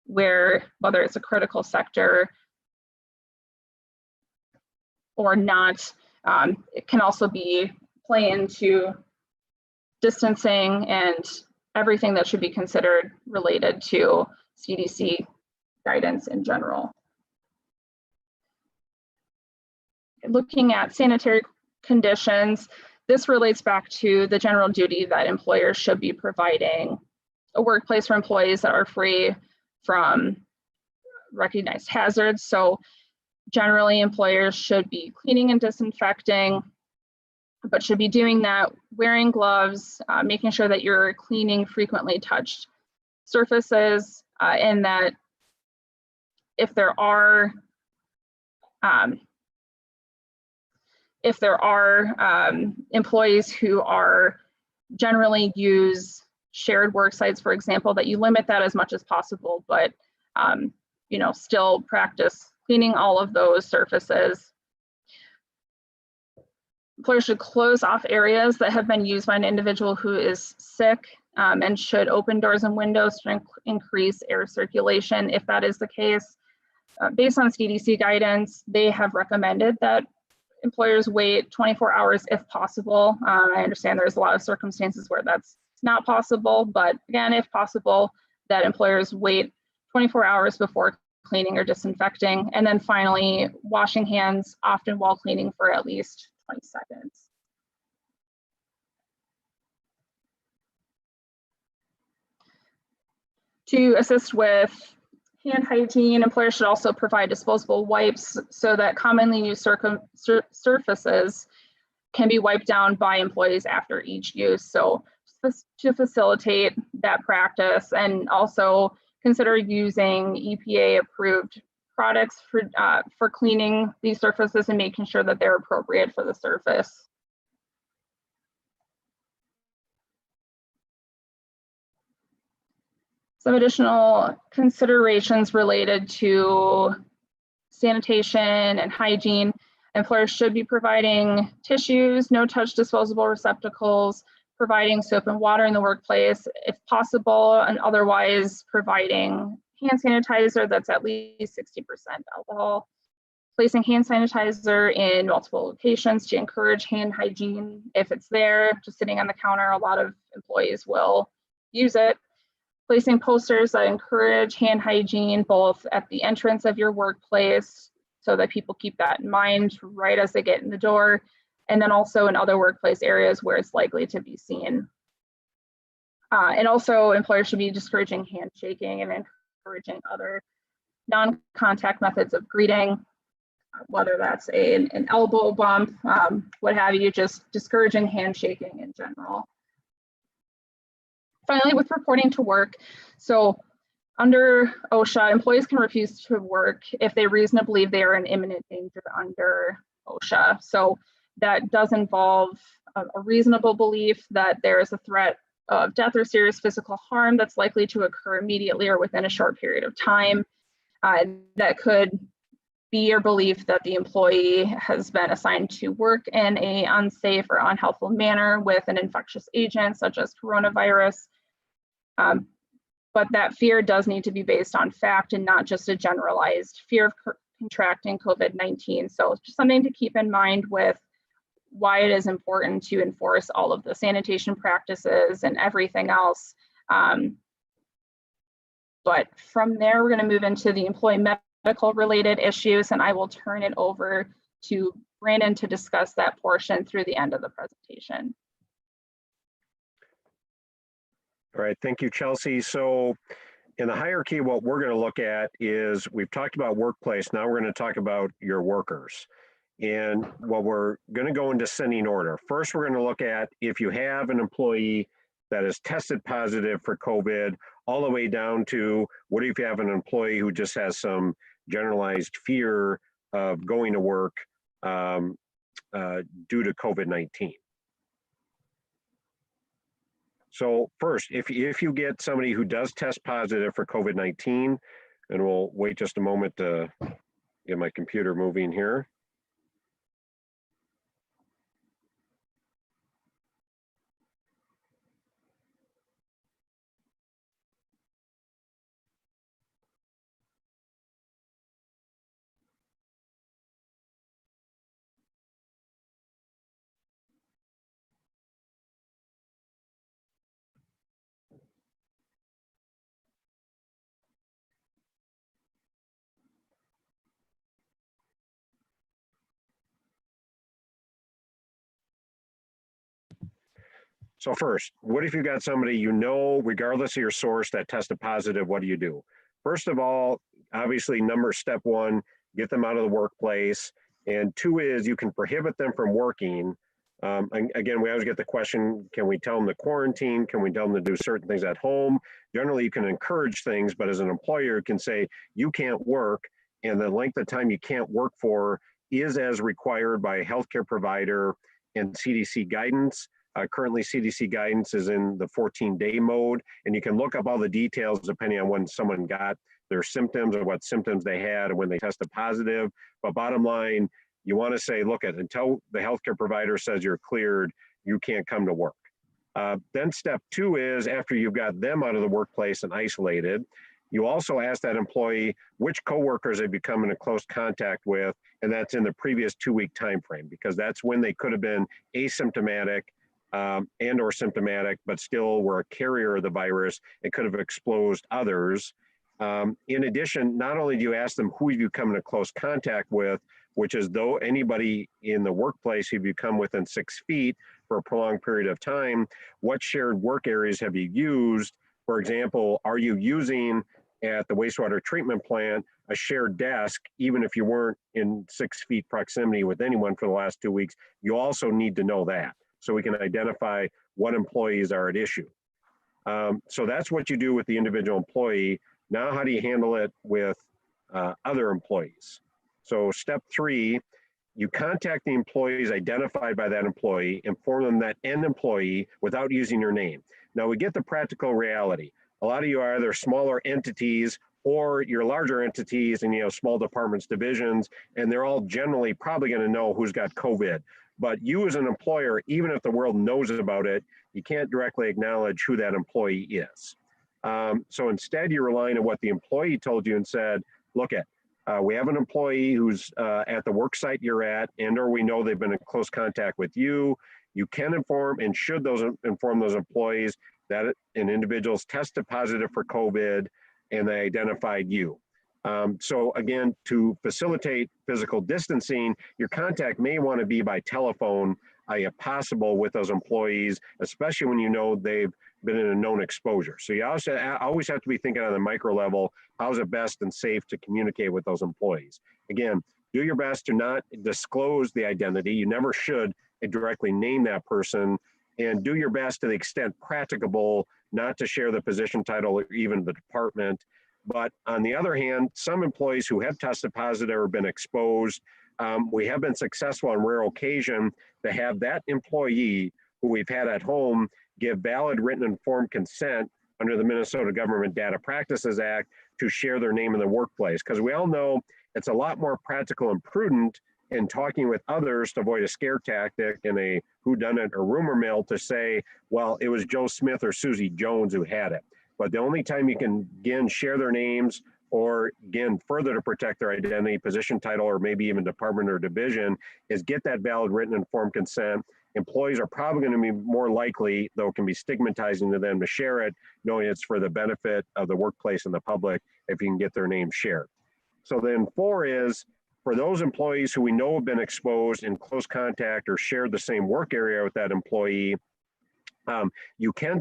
Speaker 2: whether it's a critical sector or not. It can also be play into distancing and everything that should be considered related to CDC guidance in general. Looking at sanitary conditions, this relates back to the general duty that employers should be providing a workplace for employees that are free from recognized hazards. So generally employers should be cleaning and disinfecting, but should be doing that wearing gloves, making sure that you're cleaning frequently touched surfaces, and that if there are employees who are generally use shared work sites, for example, that you limit that as much as possible, but still practice cleaning all of those surfaces. Employers should close off areas that have been used by an individual who is sick, and should open doors and windows to increase air circulation if that is the case. Based on CDC guidance, they have recommended that employers wait 24 hours if possible. I understand there's a lot of circumstances where that's not possible, but again, if possible, that employers wait 24 hours before cleaning or disinfecting. And then finally, washing hands often while cleaning for at least 20 seconds. To assist with hand hygiene, employers should also provide disposable wipes so that commonly used surfaces can be wiped down by employees after each use. So to facilitate that practice, and also consider using EPA approved products for cleaning these surfaces and making sure that they're appropriate for the surface. Some additional considerations related to sanitation and hygiene. Employers should be providing tissues, no-touch disposable receptacles, providing soap and water in the workplace if possible, and otherwise providing hand sanitizer that's at least 60% alcohol. Placing hand sanitizer in multiple locations to encourage hand hygiene. If it's there, just sitting on the counter, a lot of employees will use it. Placing posters that encourage hand hygiene both at the entrance of your workplace so that people keep that in mind right as they get in the door, and then also in other workplace areas where it's likely to be seen. And also employers should be discouraging handshaking and encouraging other non-contact methods of greeting, whether that's an elbow bump, what have you, just discouraging handshaking in general. Finally, with reporting to work, so under OSHA, employees can refuse to work if they reasonably believe they are in imminent danger under OSHA. So that does involve a reasonable belief that there is a threat of death or serious physical harm that's likely to occur immediately or within a short period of time. That could be your belief that the employee has been assigned to work in an unsafe or unhelpful manner with an infectious agent such as coronavirus. But that fear does need to be based on fact and not just a generalized fear of contracting COVID-19. So just something to keep in mind with why it is important to enforce all of the sanitation practices and everything else. But from there, we're going to move into the employee medical related issues, and I will turn it over to Brandon to discuss that portion through the end of the presentation.
Speaker 1: All right, thank you, Chelsea. So in the hierarchy, what we're going to look at is we've talked about workplace. Now we're going to talk about your workers. And what we're going to go in descending order. First, we're going to look at if you have an employee that is tested positive for COVID, all the way down to what if you have an employee who just has some generalized fear of going to work due to COVID-19. So first, if you get somebody who does test positive for COVID-19, and we'll wait just a moment to get my computer moving here. So first, what if you got somebody you know, regardless of your source, that tested positive? What do you do? First of all, obviously, step one, get them out of the workplace. And two is you can prohibit them from working. And again, we always get the question, can we tell them to quarantine? Can we tell them to do certain things at home? Generally, you can encourage things, but as an employer, you can say you can't work, and the length of time you can't work for is as required by a healthcare provider and CDC guidance. Currently, CDC guidance is in the 14-day mode, and you can look up all the details depending on when someone got their symptoms or what symptoms they had and when they tested positive. But bottom line, you want to say, look, until the healthcare provider says you're cleared, you can't come to work. Then step two is after you've got them out of the workplace and isolated, you also ask that employee which coworkers they've become in close contact with, and that's in the previous 2-week time frame, because that's when they could have been asymptomatic and or symptomatic, but still were a carrier of the virus and could have exposed others. In addition, not only do you ask them who you come into close contact with, which is though anybody in the workplace who you come within 6 feet for a prolonged period of time, what shared work areas have you used? For example, are you using at the wastewater treatment plant a shared desk, even if you weren't in 6 feet proximity with anyone for the last 2 weeks? You also need to know that, so we can identify what employees are at issue. So that's what you do with the individual employee. Now, how do you handle it with other employees? So step three, you contact the employees identified by that employee, inform them that an employee without using your name. Now we get the practical reality. A lot of you are either smaller entities or you're larger entities and you have small departments, divisions, and they're all generally probably going to know who's got COVID. But you as an employer, even if the world knows about it, you can't directly acknowledge who that employee is. So instead, you're relying on what the employee told you and said, look we have an employee who's at the work site you're at, and or we know they've been in close contact with you. You can inform and should inform those employees that an individual's tested positive for COVID and they identified you. So again, to facilitate physical distancing, your contact may want to be by telephone, if possible, with those employees, especially when you know they've been in a known exposure. So you also always have to be thinking on the micro level, how's it best and safe to communicate with those employees? Again, do your best to not disclose the identity. You never should directly name that person, and do your best to the extent practicable not to share the position title or even the department. But on the other hand, some employees who have tested positive or been exposed, we have been successful on rare occasion to have that employee who we've had at home give valid written informed consent under the Minnesota Government Data Practices Act to share their name in the workplace. Because we all know it's a lot more practical and prudent in talking with others to avoid a scare tactic and a whodunit or rumor mill to say, well, it was Joe Smith or Susie Jones who had it. But the only time you can, again, share their names or, again, further to protect their identity, position title, or maybe even department or division is get that valid written informed consent. Employees are probably going to be more likely, though it can be stigmatizing to them to share it, knowing it's for the benefit of the workplace and the public if you can get their name shared. So then 4 is, for those employees who we know have been exposed in close contact or shared the same work area with that employee, you can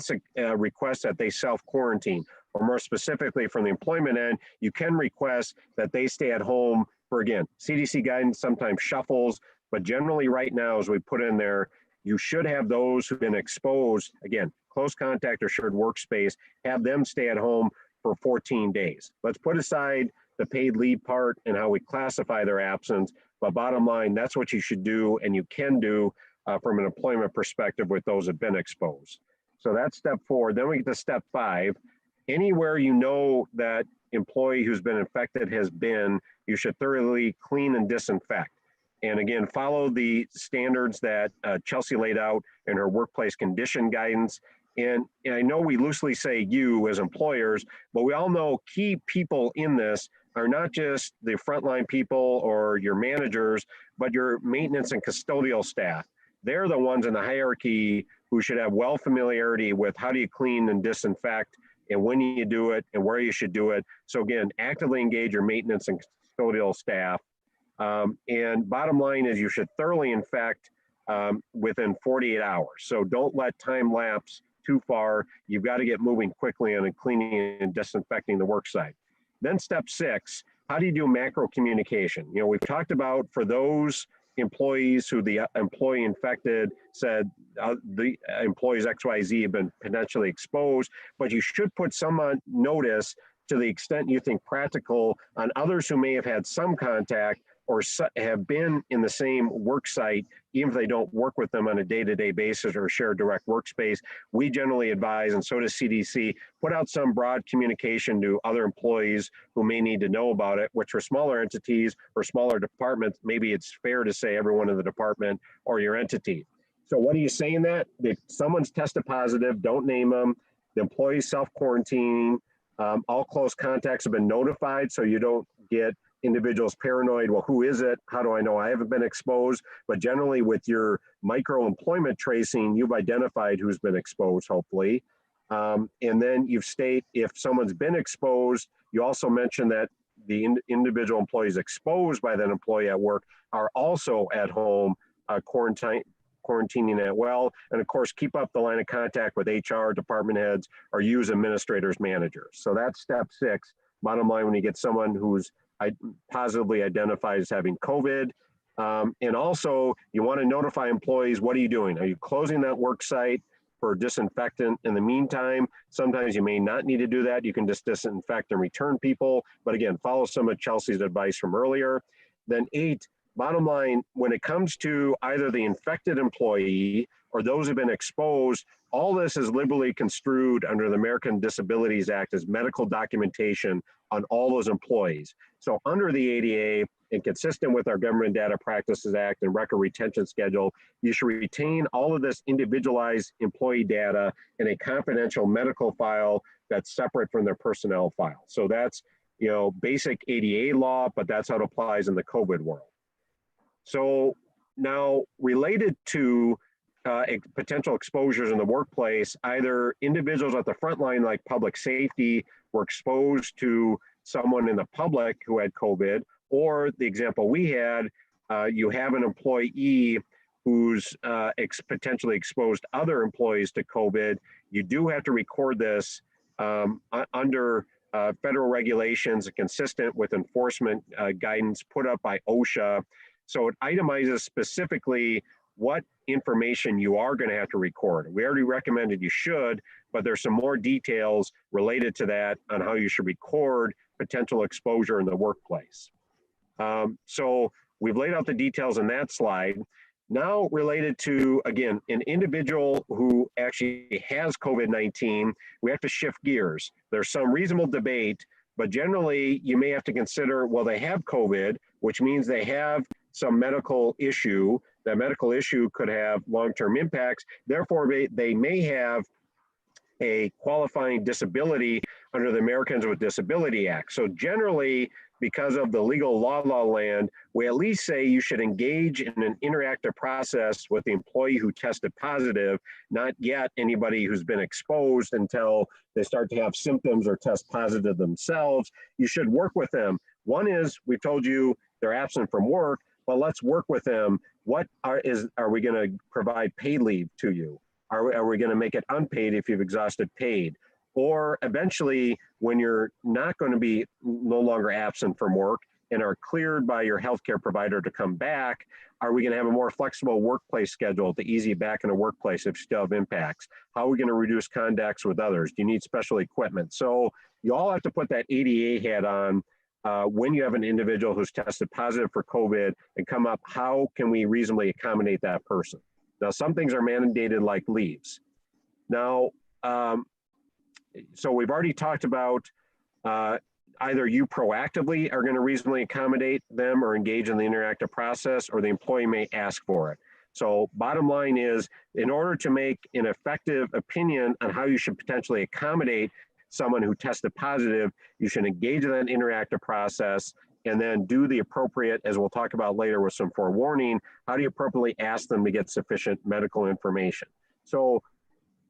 Speaker 1: request that they self-quarantine, or more specifically from the employment end, you can request that they stay at home for, again, CDC guidance sometimes shuffles, but generally right now, as we put in there, you should have those who've been exposed, again, close contact or shared workspace, have them stay at home for 14 days. Let's put aside the paid leave part and how we classify their absence, but bottom line, that's what you should do and you can do from an employment perspective with those that have been exposed. So that's step 4. Then we get to step 5. Anywhere you know that employee who's been infected has been, you should thoroughly clean and disinfect. And again, follow the standards that Chelsea laid out in her workplace condition guidance. And I know we loosely say you as employers, but we all know key people in this are not just the frontline people or your managers, but your maintenance and custodial staff. They're the ones in the hierarchy who should have well familiarity with how do you clean and disinfect and when you do it and where you should do it. So again, actively engage your maintenance and custodial staff. And bottom line is you should thoroughly infect within 48 hours. So don't let time lapse too far. You've got to get moving quickly on cleaning and disinfecting the work site. Then step 6, how do you do macro communication? You know, we've talked about for those employees who the employee infected said the employees XYZ have been potentially exposed, but you should put some on notice to the extent you think practical on others who may have had some contact or have been in the same work site, even if they don't work with them on a day-to-day basis or share direct workspace. We generally advise, and so does CDC, put out some broad communication to other employees who may need to know about it, which for smaller entities or smaller departments, maybe it's fair to say everyone in the department or your entity. So what do you say in that? If someone's tested positive, don't name them. The employee's self-quarantining. All close contacts have been notified, so you don't get individuals paranoid. Well, who is it? How do I know I haven't been exposed? But generally with your micro employment tracing, you've identified who's been exposed, hopefully. And then you state if someone's been exposed, you also mention that the individual employees exposed by that employee at work are also at home quarantining as well. And of course, keep up the line of contact with HR, department heads, or use administrators, managers. So that's step 6. Bottom line, when you get someone who's positively identified as having COVID. And also, you want to notify employees, what are you doing? Are you closing that work site for disinfectant in the meantime? Sometimes you may not need to do that. You can just disinfect and return people. But again, follow some of Chelsea's advice from earlier. Then 8, bottom line, when it comes to either the infected employee or those who've been exposed, all this is liberally construed under the American Disabilities Act as medical documentation on all those employees. So under the ADA and consistent with our Government Data Practices Act and record retention schedule, you should retain all of this individualized employee data in a confidential medical file that's separate from their personnel file. So that's, you know, basic ADA law, but that's how it applies in the COVID world. So now related to potential exposures in the workplace, either individuals at the front line like public safety were exposed to someone in the public who had COVID, or the example we had, you have an employee who's potentially exposed other employees to COVID. You do have to record this under federal regulations consistent with enforcement guidance put up by OSHA. So it itemizes specifically what information you are going to have to record. We already recommended you should, but there's some more details related to that on how you should record potential exposure in the workplace. So we've laid out the details in that slide. Now related to, again, an individual who actually has COVID-19, we have to shift gears. There's some reasonable debate, but generally you may have to consider, well, they have COVID, which means they have some medical issue. That medical issue could have long-term impacts. Therefore, they may have a qualifying disability under the Americans with Disability Act. So generally, because of the legal la land, we at least say you should engage in an interactive process with the employee who tested positive, not get anybody who's been exposed until they start to have symptoms or test positive themselves. You should work with them. One is, we've told you they're absent from work, but let's work with them. Are we going to provide paid leave to you? Are we going to make it unpaid if you've exhausted paid? Or eventually, when you're not going to be no longer absent from work and are cleared by your healthcare provider to come back, are we going to have a more flexible workplace schedule to ease you back in the workplace if you still have impacts? How are we going to reduce contacts with others? Do you need special equipment? So you all have to put that ADA hat on when you have an individual who's tested positive for COVID and come up, how can we reasonably accommodate that person? Now, some things are mandated like leaves. Now, so we've already talked about either you proactively are going to reasonably accommodate them or engage in the interactive process, or the employee may ask for it. So bottom line is, in order to make an effective opinion on how you should potentially accommodate someone who tested positive, you should engage in that interactive process and then do the appropriate, as we'll talk about later with some forewarning, how do you appropriately ask them to get sufficient medical information? So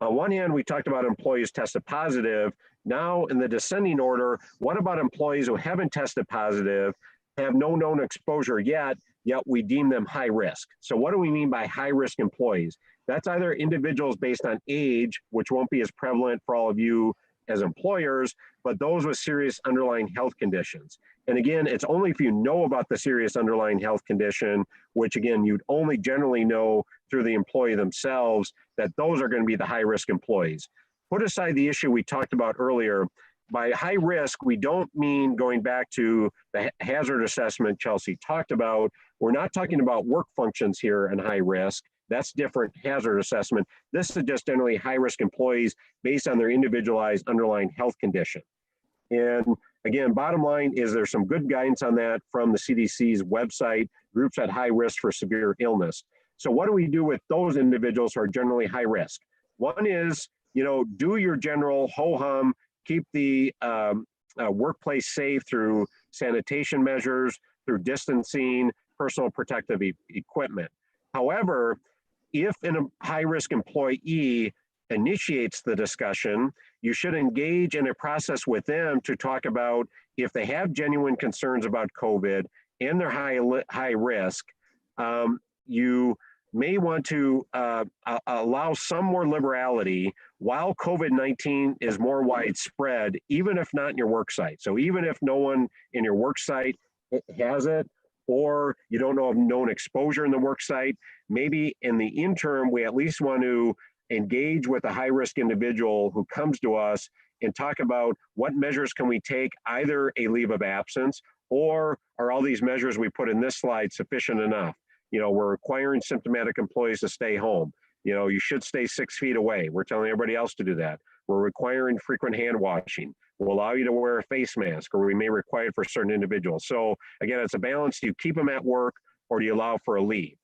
Speaker 1: on one hand, we talked about employees tested positive. Now in the descending order, what about employees who haven't tested positive, have no known exposure yet, yet we deem them high risk. So what do we mean by high risk employees? That's either individuals based on age, which won't be as prevalent for all of you as employers, but those with serious underlying health conditions. And again, it's only if you know about the serious underlying health condition, which again, you'd only generally know through the employee themselves, that those are going to be the high risk employees. Put aside the issue we talked about earlier. By high risk, we don't mean going back to the hazard assessment Chelsea talked about. We're not talking about work functions here and high risk. That's different hazard assessment. This is just generally high risk employees based on their individualized underlying health condition. And again, bottom line is there's some good guidance on that from the CDC's website, groups at high risk for severe illness. So what do we do with those individuals who are generally high risk? One is, do your general ho-hum, keep the workplace safe through sanitation measures, through distancing, personal protective equipment. However, if a high-risk employee initiates the discussion, you should engage in a process with them to talk about if they have genuine concerns about COVID and they're high risk. You may want to allow some more liberality while COVID-19 is more widespread, even if not in your work site. So even if no one in your work site has it, or you don't know of known exposure in the work site, maybe in the interim, we at least want to engage with a high-risk individual who comes to us and talk about what measures can we take, either a leave of absence, or are all these measures we put in this slide sufficient enough? We're requiring symptomatic employees to stay home. You should stay 6 feet away. We're telling everybody else to do that. We're requiring frequent hand washing. We'll allow you to wear a face mask, or we may require it for certain individuals. So again, it's a balance. Do you keep them at work, or do you allow for a leave?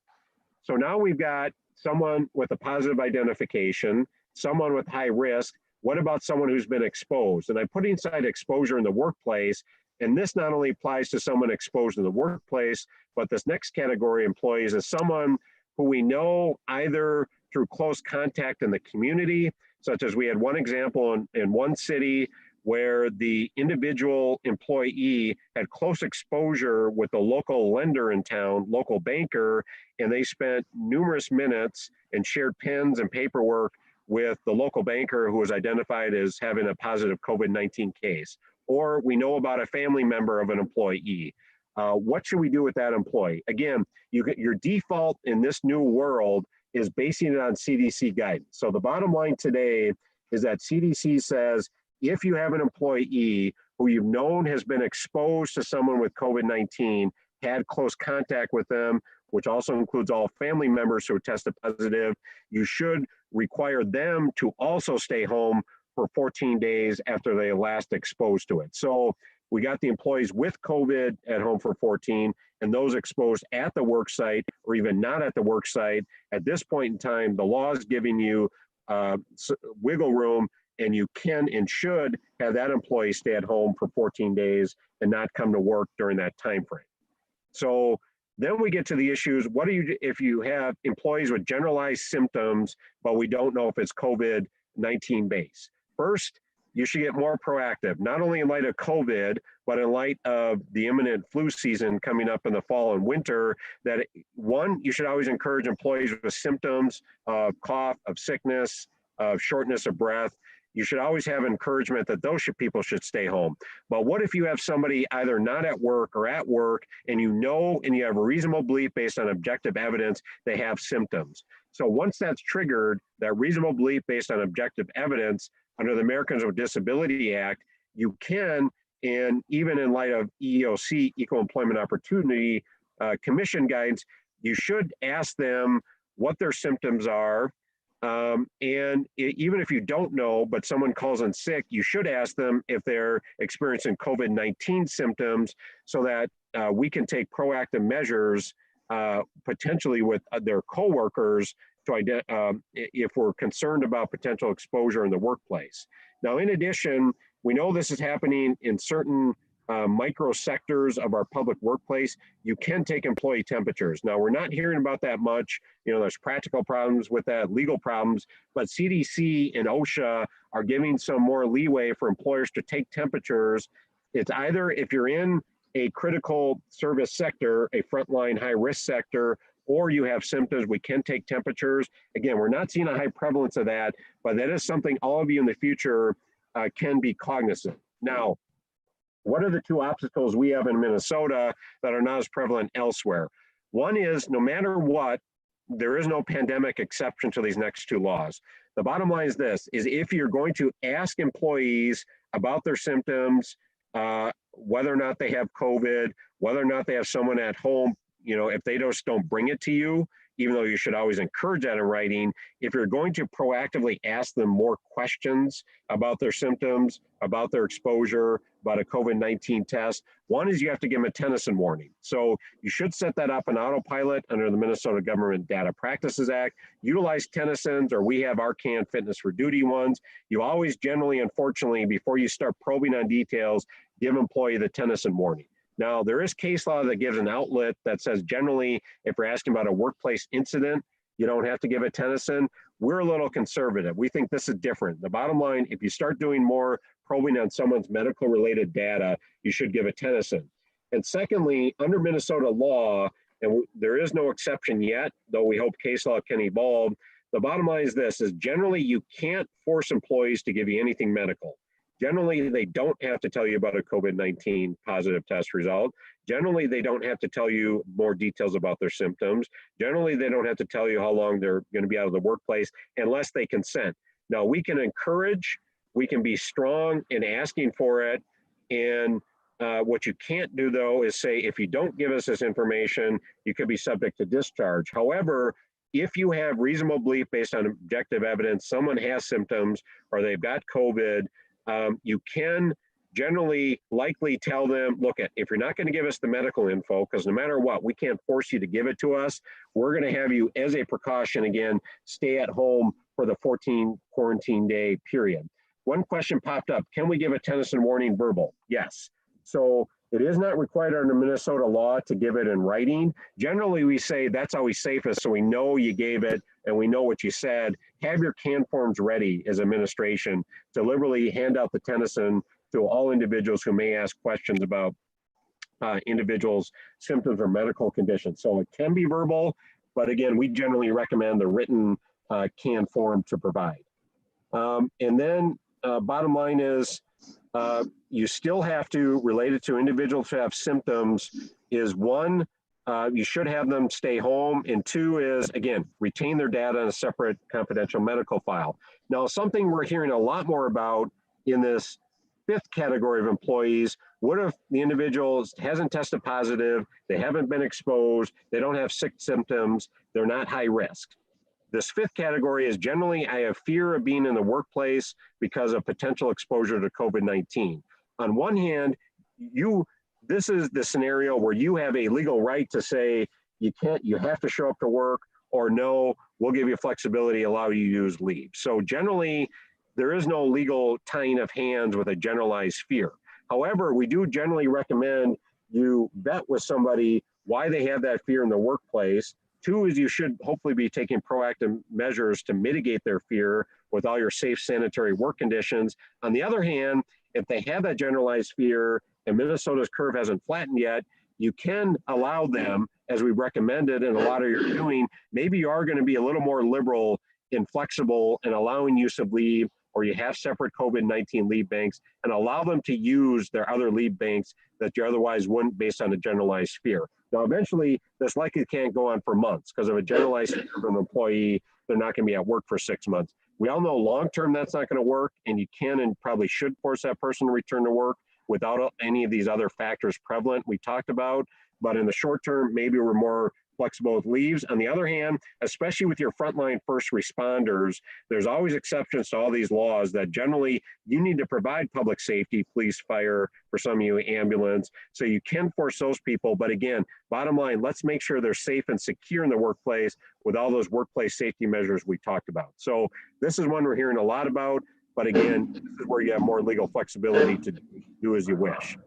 Speaker 1: So now we've got someone with a positive identification, someone with high risk. What about someone who's been exposed? And I'm putting aside exposure in the workplace. And this not only applies to someone exposed in the workplace, but this next category of employees is someone who we know either through close contact in the community, such as we had one example in one city where the individual employee had close exposure with the local lender in town, local banker, and they spent numerous minutes and shared pens and paperwork with the local banker who was identified as having a positive COVID-19 case. Or we know about a family member of an employee. What should we do with that employee? Again, your default in this new world is basing it on CDC guidance. So the bottom line today is that CDC says, if you have an employee who you've known has been exposed to someone with COVID-19, had close contact with them, which also includes all family members who tested positive, you should require them to also stay home for 14 days after they last exposed to it. So we got the employees with COVID at home for 14, and those exposed at the work site or even not at the work site. At this point in time, the law is giving you wiggle room, and you can and should have that employee stay at home for 14 days and not come to work during that time frame. So then we get to the issues. What do you do if you have employees with generalized symptoms, but we don't know if it's COVID-19 based? First, you should get more proactive, not only in light of COVID, but in light of the imminent flu season coming up in the fall and winter, that one, you should always encourage employees with symptoms of cough, of sickness, of shortness of breath. You should always have encouragement that those people should stay home. But what if you have somebody either not at work or at work, and you know, and you have a reasonable belief based on objective evidence they have symptoms? So once that's triggered, that reasonable belief based on objective evidence under the Americans with Disability Act, you can, and even in light of EEOC, Equal Employment Opportunity Commission guidance, you should ask them what their symptoms are. Even if you don't know, but someone calls in sick, you should ask them if they're experiencing COVID-19 symptoms so that we can take proactive measures potentially with their coworkers to if we're concerned about potential exposure in the workplace. Now, in addition, we know this is happening in certain micro sectors of our public workplace. You can take employee temperatures. Now, we're not hearing about that much. There's practical problems with that, legal problems, but CDC and OSHA are giving some more leeway for employers to take temperatures. It's either if you're in a critical service sector, a frontline high risk sector, or you have symptoms, we can take temperatures. Again, we're not seeing a high prevalence of that, but that is something all of you in the future can be cognizant. Now, what are the two obstacles we have in Minnesota that are not as prevalent elsewhere? One is no matter what, there is no pandemic exception to these next two laws. The bottom line is this, is if you're going to ask employees about their symptoms, whether or not they have COVID, whether or not they have someone at home, you know, if they just don't bring it to you, even though you should always encourage that in writing, if you're going to proactively ask them more questions about their symptoms, about their exposure, about a COVID-19 test, one is you have to give them a Tennyson warning. So you should set that up in autopilot under the Minnesota Government Data Practices Act. Utilize Tennysons, or we have Arcan Fitness for Duty ones. You always generally, unfortunately, before you start probing on details, give employee the Tennyson warning. Now, there is case law that gives an outlet that says generally, if you're asking about a workplace incident, you don't have to give a Tennyson. We're a little conservative. We think this is different. The bottom line, if you start doing more probing on someone's medical related data, you should give a Tennyson. And secondly, under Minnesota law, and there is no exception yet, though we hope case law can evolve, the bottom line is this, is generally you can't force employees to give you anything medical. Generally, they don't have to tell you about a COVID-19 positive test result. Generally, they don't have to tell you more details about their symptoms. Generally, they don't have to tell you how long they're going to be out of the workplace unless they consent. Now, we can encourage, we can be strong in asking for it. And what you can't do, though, is say, if you don't give us this information, you could be subject to discharge. However, if you have reasonable belief based on objective evidence, someone has symptoms or they've got COVID, you can generally likely tell them, look, if you're not going to give us the medical info, because no matter what, we can't force you to give it to us, we're going to have you, as a precaution, again, stay at home for the 14 quarantine day period. One question popped up, can we give a Tennyson warning verbal? Yes. So it is not required under Minnesota law to give it in writing. Generally, we say that's always safest, so we know you gave it and we know what you said. Have your can forms ready as administration to liberally hand out the Tennyson to all individuals who may ask questions about individuals' symptoms or medical conditions. So it can be verbal, but again, we generally recommend the written can form to provide. And then bottom line is, you still have to, related to individuals who have symptoms, is one, you should have them stay home, and two is, again, retain their data in a separate confidential medical file. Now, something we're hearing a lot more about in this fifth category of employees, what if the individual hasn't tested positive, they haven't been exposed, they don't have sick symptoms, they're not high risk? This fifth category is generally, I have fear of being in the workplace because of potential exposure to COVID-19. On one hand, this is the scenario where you have a legal right to say, you have to show up to work, or no, we'll give you flexibility, allow you to use leave. So generally, there is no legal tying of hands with a generalized fear. However, we do generally recommend you vet with somebody why they have that fear in the workplace. Two is you should hopefully be taking proactive measures to mitigate their fear with all your safe sanitary work conditions. On the other hand, if they have that generalized fear and Minnesota's curve hasn't flattened yet, you can allow them, as we recommended and a lot of you are doing, maybe you are going to be a little more liberal and flexible in allowing use of leave, or you have separate COVID-19 leave banks, and allow them to use their other leave banks that you otherwise wouldn't based on a generalized fear. Now, eventually, this likely can't go on for months because of a generalized fear of an employee, they're not going to be at work for 6 months. We all know long-term that's not going to work, and you can and probably should force that person to return to work without any of these other factors prevalent we talked about. But in the short term, maybe we're more flexible with leaves. On the other hand, especially with your frontline first responders, there's always exceptions to all these laws that generally you need to provide public safety, police, fire, for some of you, ambulance. So you can force those people. But again, bottom line, let's make sure they're safe and secure in the workplace with all those workplace safety measures we talked about. So this is one we're hearing a lot about. But again, this is where you have more legal flexibility to do as you wish.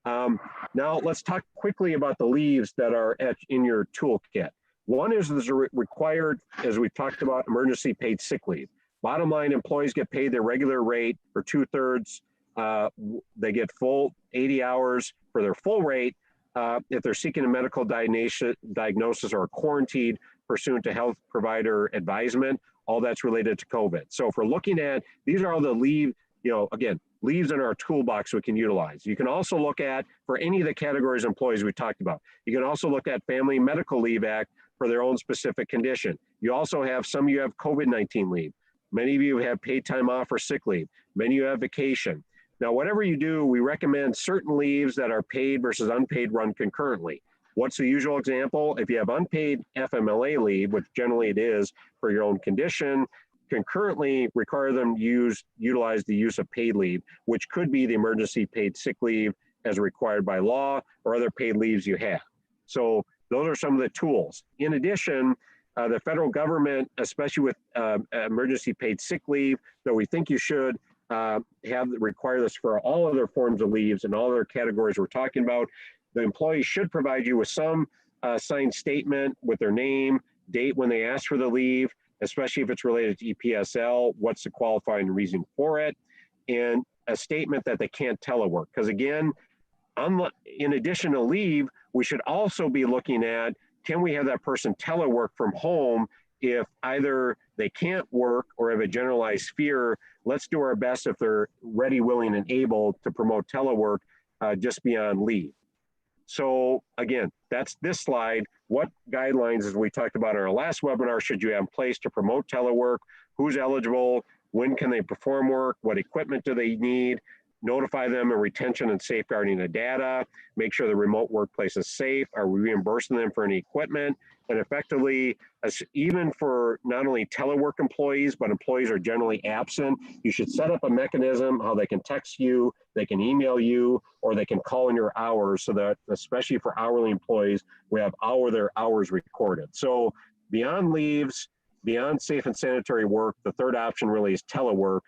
Speaker 1: Now let's talk quickly about the leaves that are in your toolkit. One is required, as we've talked about, emergency paid sick leave. Bottom line, employees get paid their regular rate for 2/3. They get full 80 hours For their full rate, if they're seeking a medical diagnosis or quarantined pursuant to health provider advisement, all that's related to COVID. So if we're looking at, these are all the leave, again, leaves in our toolbox we can utilize. You can also look at, for any of the categories of employees we talked about, you can also look at Family Medical Leave Act for their own specific condition. You also have, some of you have COVID-19 leave. Many of you have paid time off or sick leave. Many of you have vacation. Now, whatever you do, we recommend certain leaves that are paid versus unpaid run concurrently. What's the usual example? If you have unpaid FMLA leave, which generally it is for your own condition, concurrently require them utilize the use of paid leave, which could be the emergency paid sick leave as required by law or other paid leaves you have. So those are some of the tools. In addition, the federal government, especially with emergency paid sick leave, though we think you should require this for all other forms of leaves and all other categories we're talking about, the employee should provide you with some signed statement with their name, date when they asked for the leave, especially if it's related to EPSL, what's the qualifying reason for it, and a statement that they can't telework. Because again, in addition to leave, we should also be looking at, can we have that person telework from home if either they can't work or have a generalized fear? Let's do our best, if they're ready, willing, and able, to promote telework just beyond leave. So again, that's this slide. What guidelines, as we talked about in our last webinar, should you have in place to promote telework? Who's eligible? When can they perform work? What equipment do they need? Notify them of retention and safeguarding the data. Make sure the remote workplace is safe. Are we reimbursing them for any equipment? And effectively, even for not only telework employees, but employees are generally absent, you should set up a mechanism how they can text you, they can email you, or they can call in your hours, so that, especially for hourly employees, we have their hours recorded. So beyond leaves, beyond safe and sanitary work, the third option really is telework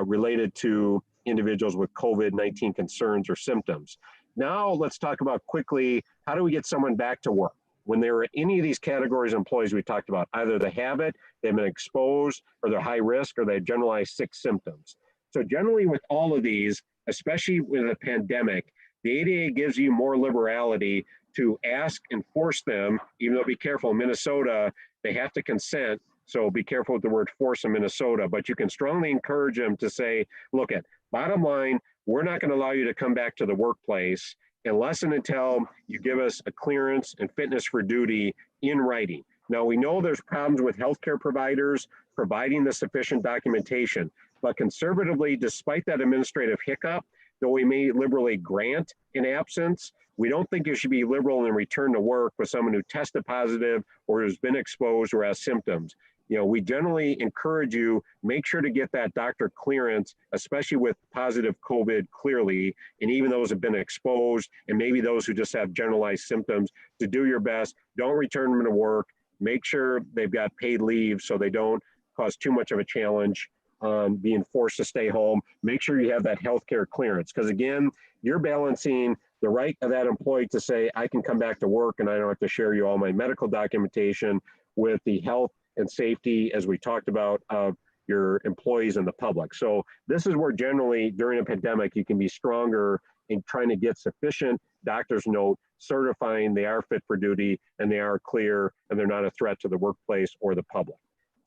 Speaker 1: related to individuals with COVID-19 concerns or symptoms. Now let's talk about quickly, how do we get someone back to work? When they're in any of these categories of employees we talked about, either they have it, they've been exposed, or they're high risk, or they have generalized sick symptoms. So generally with all of these, especially with a pandemic, the ADA gives you more liberality to ask and force them, even though, be careful, in Minnesota, they have to consent. So be careful with the word force in Minnesota, but you can strongly encourage them to say, look, bottom line, we're not going to allow you to come back to the workplace unless and until you give us a clearance and fitness for duty in writing. Now, we know there's problems with healthcare providers providing the sufficient documentation, but conservatively, despite that administrative hiccup, though we may liberally grant an absence, we don't think you should be liberal in return to work with someone who tested positive or has been exposed or has symptoms. We generally encourage you, make sure to get that doctor clearance, especially with positive COVID clearly, and even those who have been exposed, and maybe those who just have generalized symptoms, to do your best. Don't return them to work. Make sure they've got paid leave so they don't cause too much of a challenge on being forced to stay home. Make sure you have that healthcare clearance, because again, you're balancing the right of that employee to say, I can come back to work and I don't have to share you all my medical documentation, with the health and safety, as we talked about, of your employees and the public. So this is where generally during a pandemic, you can be stronger in trying to get sufficient doctor's note certifying they are fit for duty and they are clear and they're not a threat to the workplace or the public.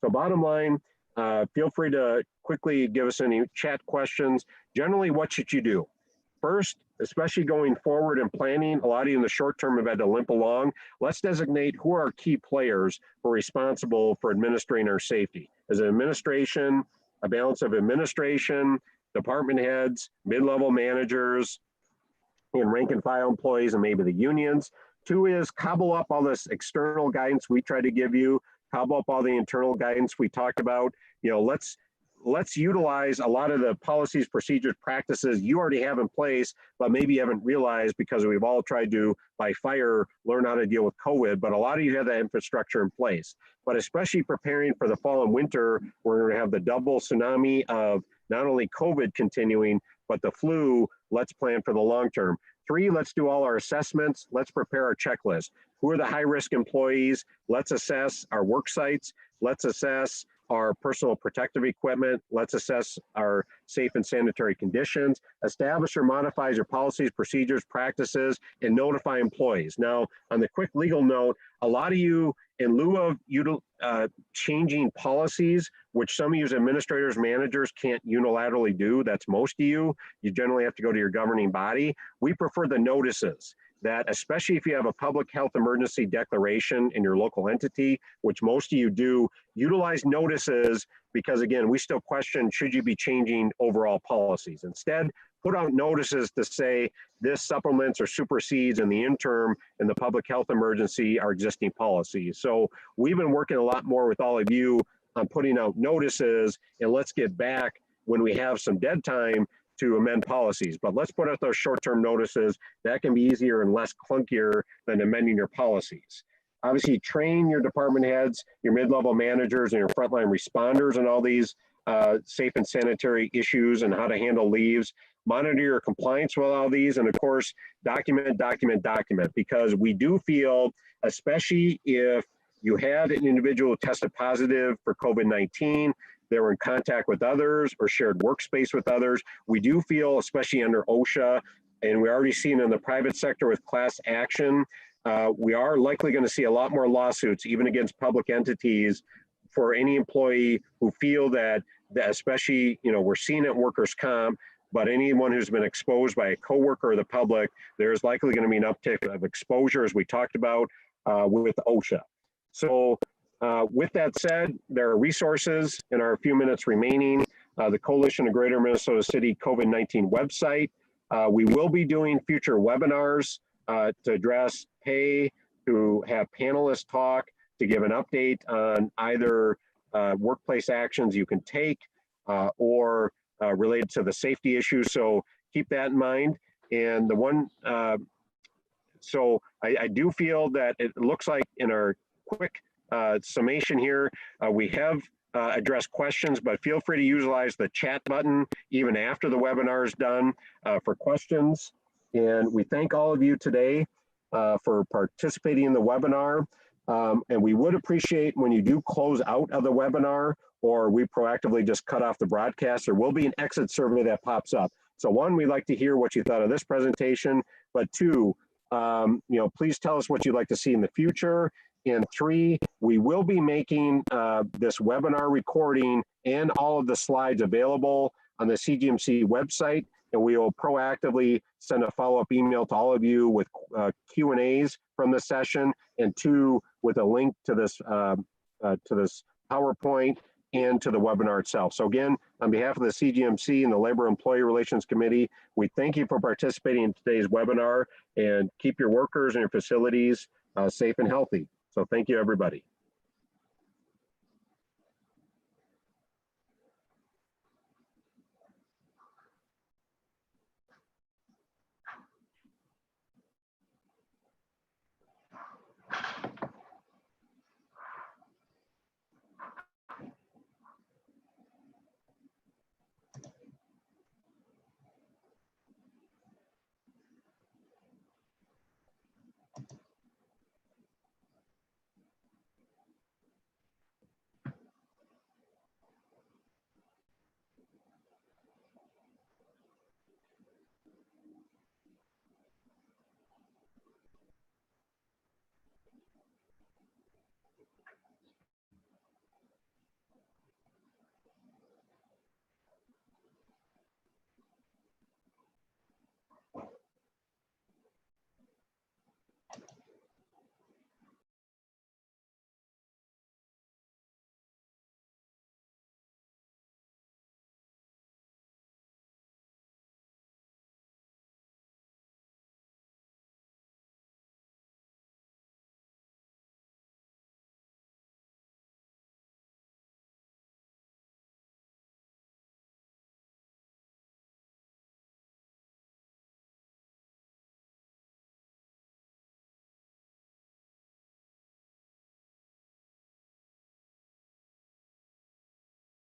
Speaker 1: So bottom line, feel free to quickly give us any chat questions. Generally, what should you do? First, especially going forward and planning, a lot of you in the short term have had to limp along. Let's designate who are our key players who are responsible for administering our safety. As an administration, a balance of administration, department heads, mid-level managers, and rank and file employees, and maybe the unions. Two is cobble up all this external guidance we try to give you, cobble up all the internal guidance we talked about. Let's utilize a lot of the policies, procedures, practices you already have in place, but maybe you haven't realized because we've all tried to, by fire, learn how to deal with COVID, but a lot of you have that infrastructure in place. But especially preparing for the fall and winter, we're going to have the double tsunami of not only COVID continuing, but the flu. Let's plan for the long term. Three, let's do all our assessments. Let's prepare our checklist. Who are the high-risk employees? Let's assess our work sites. Let's assess our personal protective equipment. Let's assess our safe and sanitary conditions, establish or modify your policies, procedures, practices, and notify employees. Now, on the quick legal note, a lot of you, in lieu of changing policies, which some of you as administrators, managers can't unilaterally do, that's most of you, you generally have to go to your governing body. We prefer the notices that, especially if you have a public health emergency declaration in your local entity, which most of you do, utilize notices because, again, we still question, should you be changing overall policies? Instead, put out notices to say this supplements or supersedes in the interim in the public health emergency our existing policies. So we've been working a lot more with all of you on putting out notices, and let's get back when we have some dead time to amend policies. But let's put out those short-term notices. That can be easier and less clunkier than amending your policies. Obviously, train your department heads, your mid-level managers, and your frontline responders on all these safe and sanitary issues and how to handle leaves. Monitor your compliance with all these, and of course, document, because we do feel, especially if you had an individual who tested positive for COVID-19, they were in contact with others or shared workspace with others, we do feel, especially under OSHA, and we're already seeing in the private sector with class action, we are likely going to see a lot more lawsuits, even against public entities, for any employee who feel that especially, we're seeing it in workers' comp, but anyone who's been exposed by a coworker or the public, there's likely going to be an uptick of exposure, as we talked about with OSHA. So with that said, there are resources in our few minutes remaining. The Coalition of Greater Minnesota City COVID-19 website. We will be doing future webinars to address pay, to have panelists talk, to give an update on either workplace actions you can take or related to the safety issues. So keep that in mind. And the one, so I do feel that it looks like in our quick summation here, we have addressed questions, but feel free to utilize the chat button even after the webinar is done for questions. And we thank all of you today for participating in the webinar. And we would appreciate when you do close out of the webinar, or we proactively just cut off the broadcast, there will be an exit survey that pops up. So one, we'd like to hear what you thought of this presentation, but two, please tell us what you'd like to see in the future. And three, we will be making this webinar recording and all of the slides available on the CGMC website, and we will proactively send a follow-up email to all of you with Q&As from the session, and two, with a link to this PowerPoint and to the webinar itself. So again, on behalf of the CGMC and the Labor Employee Relations Committee, we thank you for participating in today's webinar, and keep your workers and your facilities safe and healthy. So thank you, everybody.